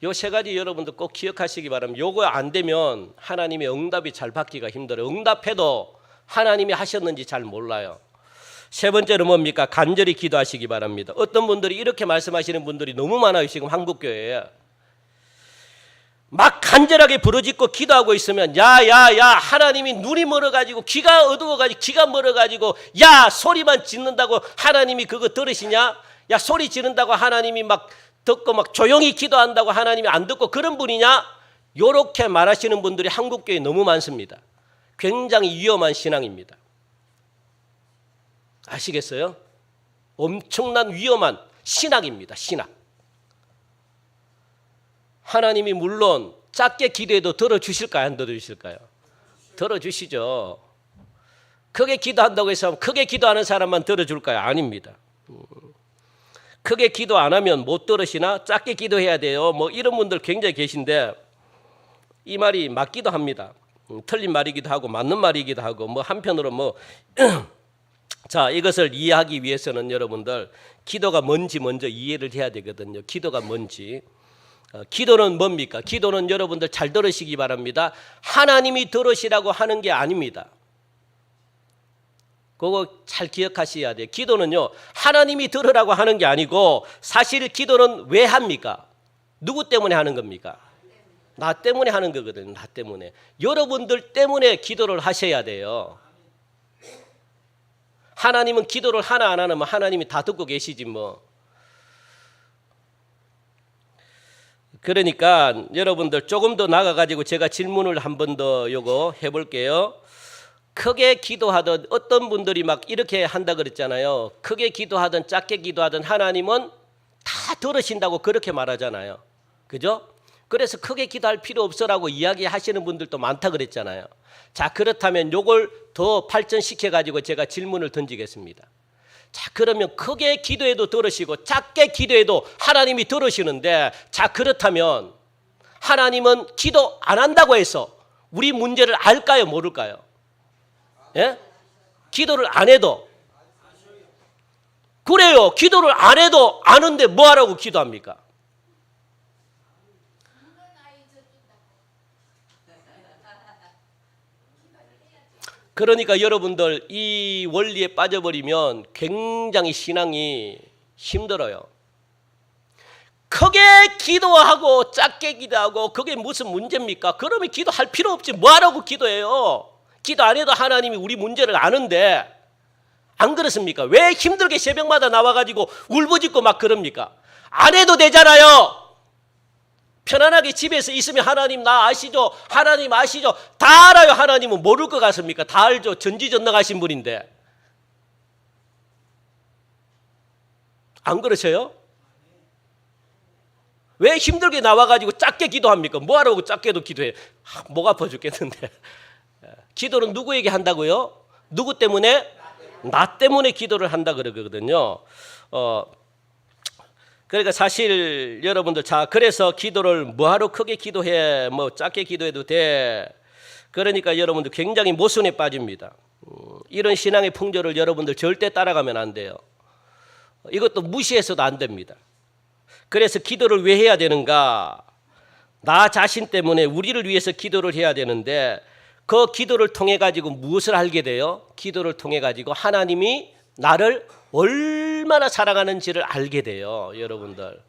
요 세 가지 여러분들 꼭 기억하시기 바랍니다. 요거 안 되면 하나님의 응답이 잘 받기가 힘들어요. 응답해도 하나님이 하셨는지 잘 몰라요. 세 번째는 뭡니까? 간절히 기도하시기 바랍니다. 어떤 분들이 이렇게 말씀하시는 분들이 너무 많아요. 지금 한국교회에. 막 간절하게 부르짖고 기도하고 있으면 야야야 하나님이 눈이 멀어가지고 귀가 어두워가지고 귀가 멀어가지고 야 소리만 짓는다고 하나님이 그거 들으시냐? 야 소리 지른다고 하나님이 막 듣고 막 조용히 기도한다고 하나님이 안 듣고 그런 분이냐? 요렇게 말하시는 분들이 한국교회에 너무 많습니다. 굉장히 위험한 신앙입니다. 아시겠어요? 엄청난 위험한 신학입니다. 신학. 하나님이 물론 작게 기도해도 들어주실까요? 안 들어주실까요? 들어주시죠. 크게 기도한다고 해서 크게 기도하는 사람만 들어줄까요? 아닙니다. 크게 기도 안 하면 못 들으시나? 작게 기도해야 돼요. 뭐 이런 분들 굉장히 계신데 이 말이 맞기도 합니다. 틀린 말이기도 하고 맞는 말이기도 하고 뭐 한편으로 뭐 자, 이것을 이해하기 위해서는 여러분들 기도가 뭔지 먼저 이해를 해야 되거든요. 기도가 뭔지. 기도는 뭡니까? 기도는 여러분들 잘 들으시기 바랍니다. 하나님이 들으시라고 하는 게 아닙니다. 그거 잘 기억하셔야 돼요. 기도는요, 하나님이 들으라고 하는 게 아니고 사실 기도는 왜 합니까? 누구 때문에 하는 겁니까? 나 때문에 하는 거거든요. 나 때문에. 여러분들 때문에 기도를 하셔야 돼요. 하나님은 기도를 하나 안 하면 하나님이 다 듣고 계시지 뭐. 그러니까 여러분들 조금 더 나가가지고 제가 질문을 한 번 더 요거 해볼게요. 크게 기도하던 어떤 분들이 막 이렇게 한다 그랬잖아요. 크게 기도하든 작게 기도하든 하나님은 다 들으신다고 그렇게 말하잖아요. 그죠? 그래서 크게 기도할 필요 없어라고 이야기하시는 분들도 많다 그랬잖아요. 자, 그렇다면 요걸 더 발전시켜가지고 제가 질문을 던지겠습니다. 자, 그러면 크게 기도해도 들으시고 작게 기도해도 하나님이 들으시는데, 자, 그렇다면 하나님은 기도 안 한다고 해서 우리 문제를 알까요? 모를까요? 예? 기도를 안 해도. 그래요. 기도를 안 해도 아는데 뭐 하라고 기도합니까? 그러니까 여러분들 이 원리에 빠져버리면 굉장히 신앙이 힘들어요. 크게 기도하고 작게 기도하고 그게 무슨 문제입니까? 그러면 기도할 필요 없지. 뭐하라고 기도해요? 기도 안 해도 하나님이 우리 문제를 아는데 안 그렇습니까? 왜 힘들게 새벽마다 나와가지고 울부짖고 막 그럽니까? 안 해도 되잖아요. 편안하게 집에서 있으면 하나님 나 아시죠? 하나님 아시죠? 다 알아요. 하나님은 모를 것 같습니까? 다 알죠. 전지전능하신 분인데. 안 그러세요? 왜 힘들게 나와가지고 작게 기도합니까? 뭐하라고 작게도 기도해? 목 아파 죽겠는데. 기도는 누구에게 한다고요? 누구 때문에? 나 때문에 기도를 한다 그러거든요. 그러니까 사실 여러분들 자 그래서 기도를 뭐하러 크게 기도해 뭐 작게 기도해도 돼. 그러니까 여러분들 굉장히 모순에 빠집니다. 이런 신앙의 풍조를 여러분들 절대 따라가면 안 돼요. 이것도 무시해서도 안 됩니다. 그래서 기도를 왜 해야 되는가? 나 자신 때문에 우리를 위해서 기도를 해야 되는데 그 기도를 통해 가지고 무엇을 알게 돼요? 기도를 통해 가지고 하나님이 나를 얼마나 사랑하는지를 알게 돼요, 여러분들.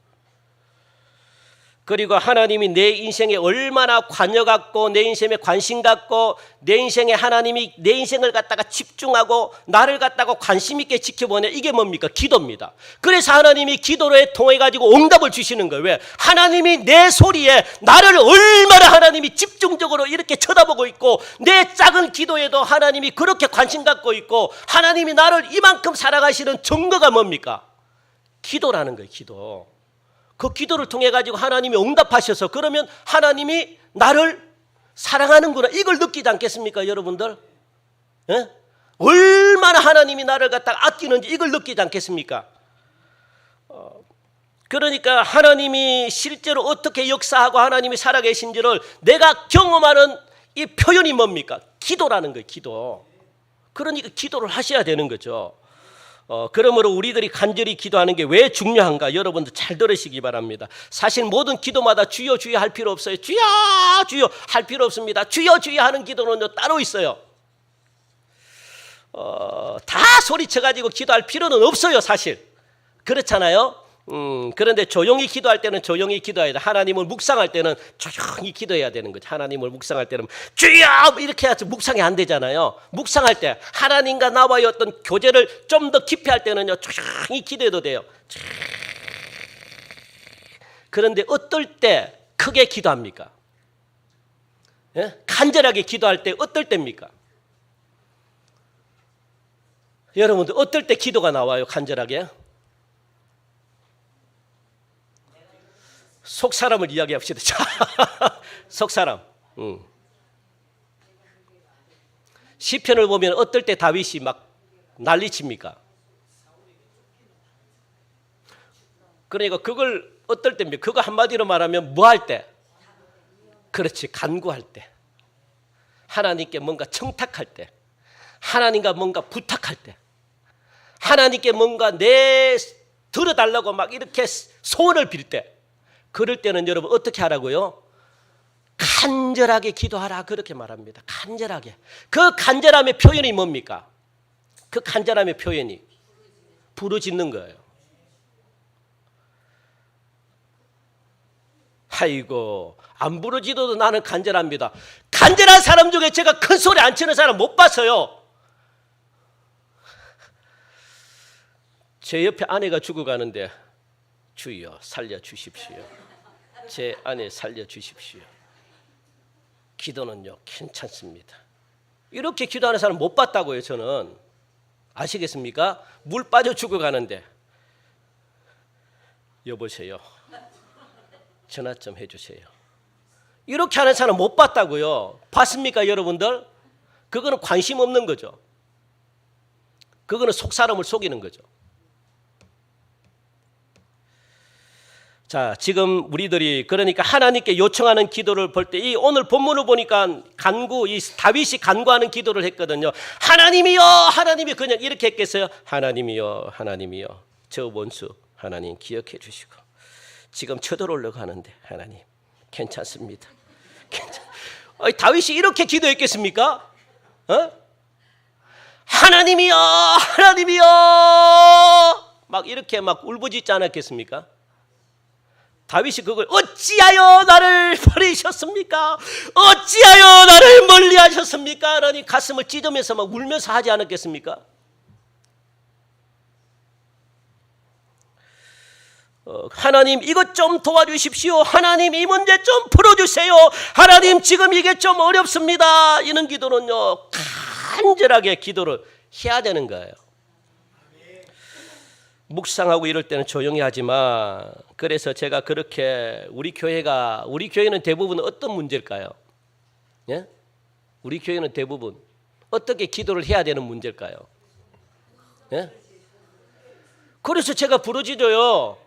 그리고 하나님이 내 인생에 얼마나 관여 갖고 내 인생에 관심 갖고 내 인생에 하나님이 내 인생을 갖다가 집중하고 나를 갖다가 관심 있게 지켜보네. 이게 뭡니까? 기도입니다. 그래서 하나님이 기도를 통해 가지고 응답을 주시는 거예요. 왜? 하나님이 내 소리에 나를 얼마나 하나님이 집중적으로 이렇게 쳐다보고 있고 내 작은 기도에도 하나님이 그렇게 관심 갖고 있고 하나님이 나를 이만큼 사랑하시는 증거가 뭡니까? 기도라는 거예요. 기도. 그 기도를 통해 가지고 하나님이 응답하셔서 그러면 하나님이 나를 사랑하는구나, 이걸 느끼지 않겠습니까, 여러분들? 예? 얼마나 하나님이 나를 갖다가 아끼는지 이걸 느끼지 않겠습니까? 그러니까 하나님이 실제로 어떻게 역사하고 하나님이 살아계신지를 내가 경험하는 이 표현이 뭡니까? 기도라는 거예요. 기도. 그러니까 기도를 하셔야 되는 거죠. 그러므로 우리들이 간절히 기도하는 게 왜 중요한가? 여러분들 잘 들으시기 바랍니다. 사실 모든 기도마다 주여 주여 할 필요 없어요. 주여 주여 할 필요 없습니다. 주여 주여 하는 기도는 따로 있어요. 다 소리쳐가지고 기도할 필요는 없어요, 사실. 그렇잖아요. 그런데 조용히 기도할 때는 조용히 기도해야 돼. 하나님을 묵상할 때는 조용히 기도해야 되는 거죠. 하나님을 묵상할 때는 주여 이렇게 해야지 묵상이 안 되잖아요. 묵상할 때 하나님과 나와의 어떤 교제를 좀 더 깊이 할 때는요, 조용히 기도해도 돼요. 그런데 어떨 때 크게 기도합니까? 예? 간절하게 기도할 때 어떨 때입니까? 여러분들 어떨 때 기도가 나와요, 간절하게? 속 사람을 이야기합시다. 속 사람. 시편을 보면 어떨 때 다윗이 막 난리칩니까? 그러니까 그걸 어떨 때입니까? 그거 한마디로 말하면 뭐 할 때? 그렇지, 간구할 때. 하나님께 뭔가 청탁할 때. 하나님과 뭔가 부탁할 때. 하나님께 뭔가 내 들어달라고 막 이렇게 소원을 빌 때. 그럴 때는 여러분 어떻게 하라고요? 간절하게 기도하라, 그렇게 말합니다. 간절하게. 그 간절함의 표현이 뭡니까? 그 간절함의 표현이 부르짖는 거예요. 아이고, 안 부르짖어도 나는 간절합니다. 간절한 사람 중에 제가 큰 소리 안 치는 사람 못 봤어요. 제 옆에 아내가 죽어가는데 주여 살려주십시오. 제 아내 살려주십시오. 기도는요 괜찮습니다. 이렇게 기도하는 사람 못 봤다고요. 저는. 아시겠습니까? 물 빠져 죽어가는데 여보세요, 전화 좀 해주세요. 이렇게 하는 사람 못 봤다고요. 봤습니까, 여러분들? 그거는 관심 없는 거죠. 그거는 속 사람을 속이는 거죠. 자, 지금 우리들이 그러니까 하나님께 요청하는 기도를 볼 때 이 오늘 본문을 보니까 간구, 이 다윗이 간구하는 기도를 했거든요. 하나님이여, 하나님이 그냥 이렇게 했겠어요? 하나님이여, 하나님이여, 저 원수 하나님 기억해 주시고 지금 쳐들어오려고 하는데 하나님 괜찮습니다. 다윗이 이렇게 기도했겠습니까? 하나님이여, 하나님이여, 막 이렇게 막 울부짖지 않았겠습니까? 다윗이 그걸 어찌하여 나를 버리셨습니까? 어찌하여 나를 멀리하셨습니까? 라니 가슴을 찢으면서 막 울면서 하지 않았겠습니까? 하나님 이것 좀 도와주십시오. 하나님 이 문제 좀 풀어주세요. 하나님 지금 이게 좀 어렵습니다. 이런 기도는요 간절하게 기도를 해야 되는 거예요. 묵상하고 이럴 때는 조용히 하지만, 그래서 제가 그렇게 우리 교회는 대부분 어떤 문제일까요? 예? 우리 교회는 대부분 어떻게 기도를 해야 되는 문제일까요? 예? 그래서 제가 부르짖어요.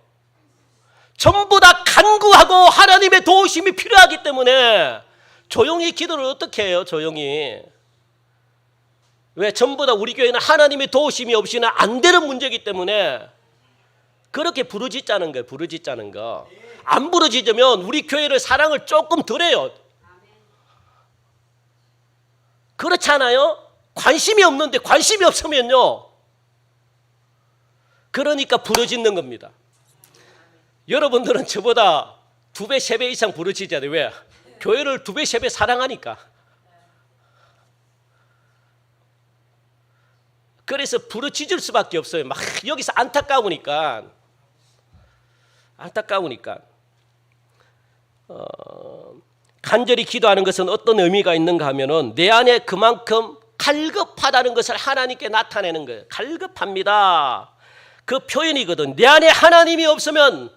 전부 다 간구하고 하나님의 도우심이 필요하기 때문에 조용히 기도를 어떻게 해요? 조용히. 왜? 전부 다 우리 교회는 하나님의 도우심이 없이는 안 되는 문제이기 때문에 그렇게 부르짖자는 거예요. 부르짖자는 거. 안 부러지면 우리 교회를 사랑을 조금 덜 해요. 그렇지 않아요? 관심이 없는데 관심이 없으면요. 그러니까 부러지는 겁니다. 여러분들은 저보다 2배, 3배 이상 부러지잖아요. 왜? 교회를 2배, 3배 사랑하니까. 그래서 부러지질 수밖에 없어요. 막 여기서 안타까우니까. 간절히 기도하는 것은 어떤 의미가 있는가 하면은 내 안에 그만큼 갈급하다는 것을 하나님께 나타내는 거예요. 갈급합니다. 그 표현이거든. 내 안에 하나님이 없으면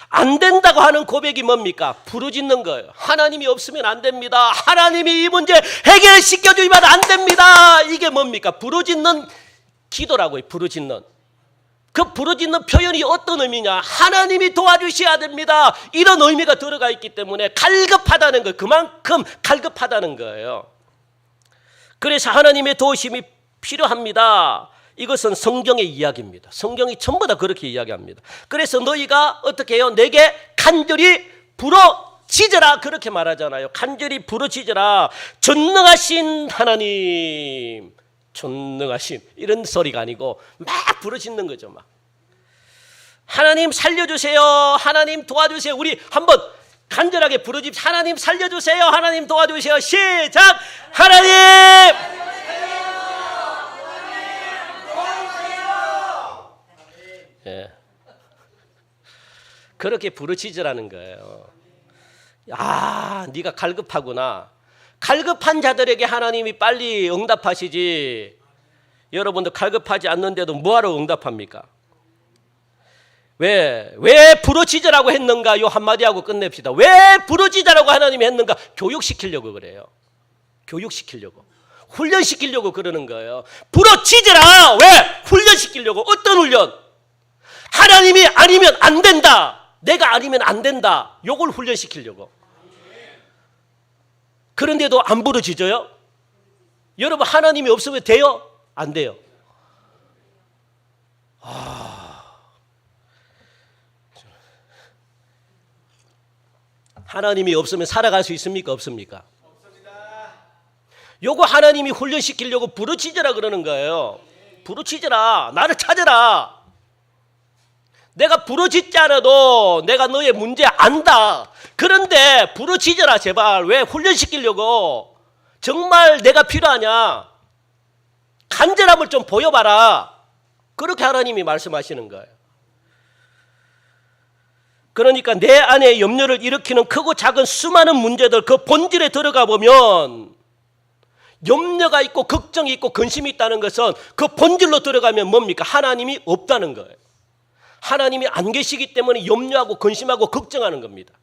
안 된다고 하는 고백이 뭡니까? 부르짖는 거예요. 하나님이 없으면 안 됩니다. 하나님이 이 문제 해결시켜 주면 안 됩니다. 이게 뭡니까? 부르짖는 기도라고요. 부르짖는. 그 부르짖는 표현이 어떤 의미냐? 하나님이 도와주셔야 됩니다. 이런 의미가 들어가 있기 때문에 갈급하다는 거예요. 그만큼 갈급하다는 거예요. 그래서 하나님의 도우심이 필요합니다. 이것은 성경의 이야기입니다. 성경이 전부 다 그렇게 이야기합니다. 그래서 너희가 어떻게 해요? 내게 간절히 부르짖으라 그렇게 말하잖아요. 간절히 부르짖으라. 전능하신 하나님, 전능하신 이런 소리가 아니고 막 부르짖는 거죠. 막 하나님 살려주세요. 하나님 도와주세요. 우리 한번 간절하게 부르짖. 하나님 살려주세요. 하나님 도와주세요. 시작. 하나님 예. 그렇게 부르짖으라는 거예요. 아, 네가 갈급하구나. 갈급한 자들에게 하나님이 빨리 응답하시지. 여러분들 갈급하지 않는데도 뭐하러 응답합니까? 왜 부르짖으라고 했는가? 요 한마디 하고 끝냅시다. 왜 부르짖으라고 하나님이 했는가? 교육시키려고 그래요. 교육시키려고. 훈련시키려고 그러는 거예요. 부르짖으라. 왜? 훈련시키려고. 어떤 훈련? 하나님이 아니면 안 된다. 내가 아니면 안 된다. 요걸 훈련시키려고. 그런데도 안 부르짖어요? 여러분 하나님이 없으면 돼요? 안 돼요? 하나님이 없으면 살아갈 수 있습니까? 없습니까? 없습니다. 요거 하나님이 훈련시키려고 부르짖으라 그러는 거예요. 부르짖으라. 나를 찾으라. 내가 부르짖지 않아도 내가 너의 문제 안다. 그런데 부르짖으라 제발. 왜? 훈련시키려고. 정말 내가 필요하냐? 간절함을 좀 보여봐라. 그렇게 하나님이 말씀하시는 거예요. 그러니까 내 안에 염려를 일으키는 크고 작은 수많은 문제들 그 본질에 들어가 보면 염려가 있고 걱정이 있고 근심이 있다는 것은 그 본질로 들어가면 뭡니까? 하나님이 없다는 거예요. 하나님이 안 계시기 때문에 염려하고 근심하고 걱정하는 겁니다.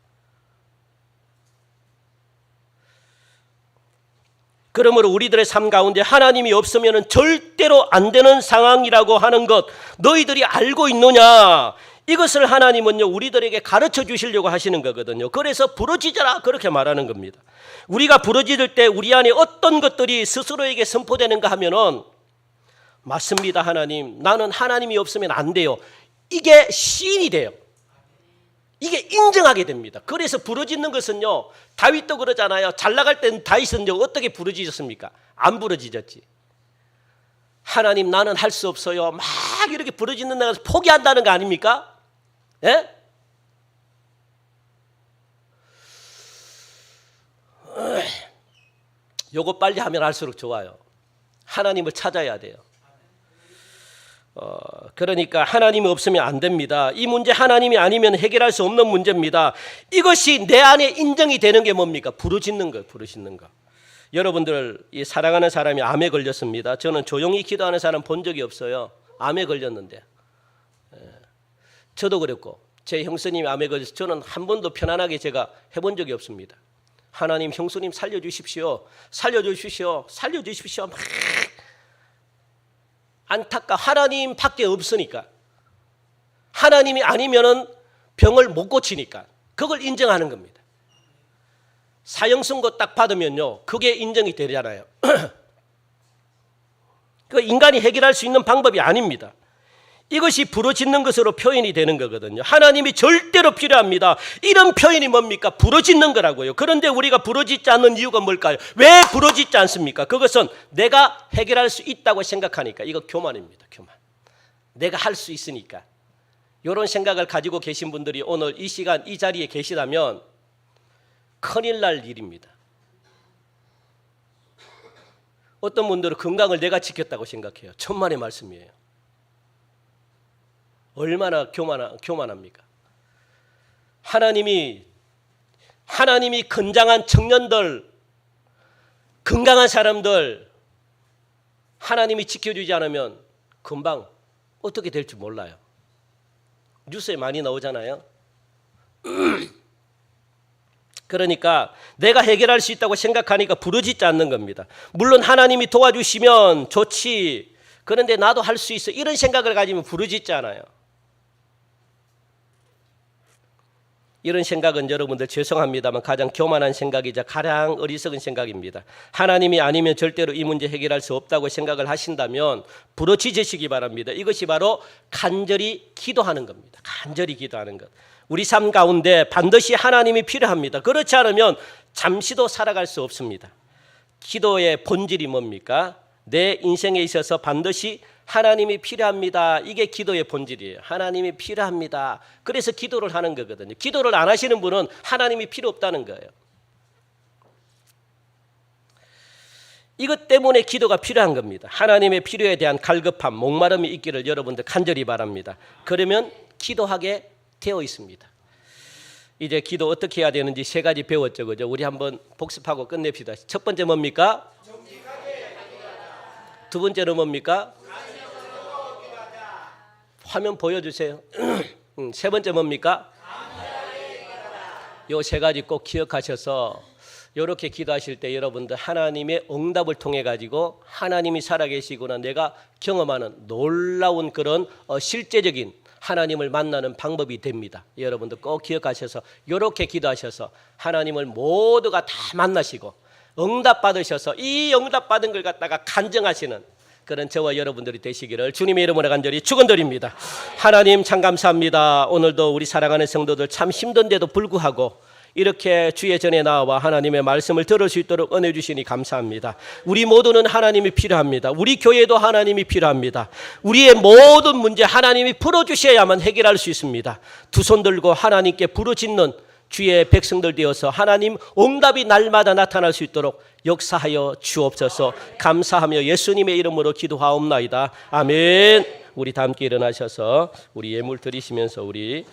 그러므로 우리들의 삶 가운데 하나님이 없으면 절대로 안 되는 상황이라고 하는 것 너희들이 알고 있느냐? 이것을 하나님은요 우리들에게 가르쳐 주시려고 하시는 거거든요. 그래서 부르짖어라 그렇게 말하는 겁니다. 우리가 부르짖을 때 우리 안에 어떤 것들이 스스로에게 선포되는가 하면은 맞습니다. 하나님, 나는 하나님이 없으면 안 돼요. 이게 시인이 돼요. 이게 인정하게 됩니다. 그래서 부르짖는 것은요 다윗도 그러잖아요. 잘 나갈 때는 다윗은요 어떻게 부르짖었습니까? 안 부르짖었지. 하나님 나는 할 수 없어요. 막 이렇게 부르짖는 데서 포기한다는 거 아닙니까? 예? 요거 빨리 하면 할수록 좋아요. 하나님을 찾아야 돼요. 그러니까 하나님이 없으면 안 됩니다. 이 문제 하나님이 아니면 해결할 수 없는 문제입니다. 이것이 내 안에 인정이 되는 게 뭡니까? 부르짖는 거, 부르짖는 거. 여러분들 이 사랑하는 사람이 암에 걸렸습니다. 저는 조용히 기도하는 사람 본 적이 없어요. 암에 걸렸는데. 저도 그랬고 제 형수님이 암에 걸려서 저는 한 번도 편안하게 제가 해본 적이 없습니다. 하나님 형수님 살려주십시오. 살려주십시오. 살려주십시오. 막 하나님밖에 없으니까. 하나님이 아니면은 병을 못 고치니까. 그걸 인정하는 겁니다. 사형선고 딱 받으면요 그게 인정이 되잖아요. 그 인간이 해결할 수 있는 방법이 아닙니다. 이것이 부르짖는 것으로 표현이 되는 거거든요. 하나님이 절대로 필요합니다. 이런 표현이 뭡니까? 부르짖는 거라고요. 그런데 우리가 부르짖지 않는 이유가 뭘까요? 왜 부르짖지 않습니까? 그것은 내가 해결할 수 있다고 생각하니까. 이거 교만입니다. 교만. 내가 할 수 있으니까. 이런 생각을 가지고 계신 분들이 오늘 이 시간 이 자리에 계시다면 큰일 날 일입니다. 어떤 분들은 건강을 내가 지켰다고 생각해요. 천만의 말씀이에요. 얼마나 교만합니까? 하나님이 건장한 청년들, 건강한 사람들 하나님이 지켜주지 않으면 금방 어떻게 될지 몰라요. 뉴스에 많이 나오잖아요. 그러니까 내가 해결할 수 있다고 생각하니까 부르짖지 않는 겁니다. 물론 하나님이 도와주시면 좋지. 그런데 나도 할 수 있어. 이런 생각을 가지면 부르짖지 않아요. 이런 생각은 여러분들 죄송합니다만 가장 교만한 생각이자 가장 어리석은 생각입니다. 하나님이 아니면 절대로 이 문제 해결할 수 없다고 생각을 하신다면 부르짖으시기 바랍니다. 이것이 바로 간절히 기도하는 겁니다. 간절히 기도하는 것. 우리 삶 가운데 반드시 하나님이 필요합니다. 그렇지 않으면 잠시도 살아갈 수 없습니다. 기도의 본질이 뭡니까? 내 인생에 있어서 반드시 하나님이 필요합니다. 이게 기도의 본질이에요. 하나님이 필요합니다. 그래서 기도를 하는 거거든요. 기도를 안 하시는 분은 하나님이 필요 없다는 거예요. 이것 때문에 기도가 필요한 겁니다. 하나님의 필요에 대한 갈급함, 목마름이 있기를 여러분들 간절히 바랍니다. 그러면 기도하게 되어 있습니다. 이제 기도 어떻게 해야 되는지 세 가지 배웠죠, 그죠? 우리 한번 복습하고 끝냅시다. 첫 번째 뭡니까? 두 번째는 뭡니까? 화면 보여주세요. 세 번째 뭡니까? 요 세 가지 꼭 기억하셔서 이렇게 기도하실 때 여러분들 하나님의 응답을 통해 가지고 하나님이 살아계시구나 내가 경험하는 놀라운 그런 실제적인 하나님을 만나는 방법이 됩니다. 여러분들 꼭 기억하셔서 이렇게 기도하셔서 하나님을 모두가 다 만나시고 응답 받으셔서 이 응답 받은 걸 갖다가 간증하시는 그런 저와 여러분들이 되시기를 주님의 이름으로 간절히 축원드립니다. 하나님 참 감사합니다. 오늘도 우리 사랑하는 성도들 참 힘든데도 불구하고 이렇게 주의 전에 나와 하나님의 말씀을 들을 수 있도록 은혜 주시니 감사합니다. 우리 모두는 하나님이 필요합니다. 우리 교회도 하나님이 필요합니다. 우리의 모든 문제 하나님이 풀어주셔야만 해결할 수 있습니다. 두 손 들고 하나님께 부르짖는 주의 백성들 되어서 하나님 응답이 날마다 나타날 수 있도록 역사하여 주옵소서. 감사하며 예수님의 이름으로 기도하옵나이다. 아멘. 우리 다 함께 일어나셔서 우리 예물 드리시면서 우리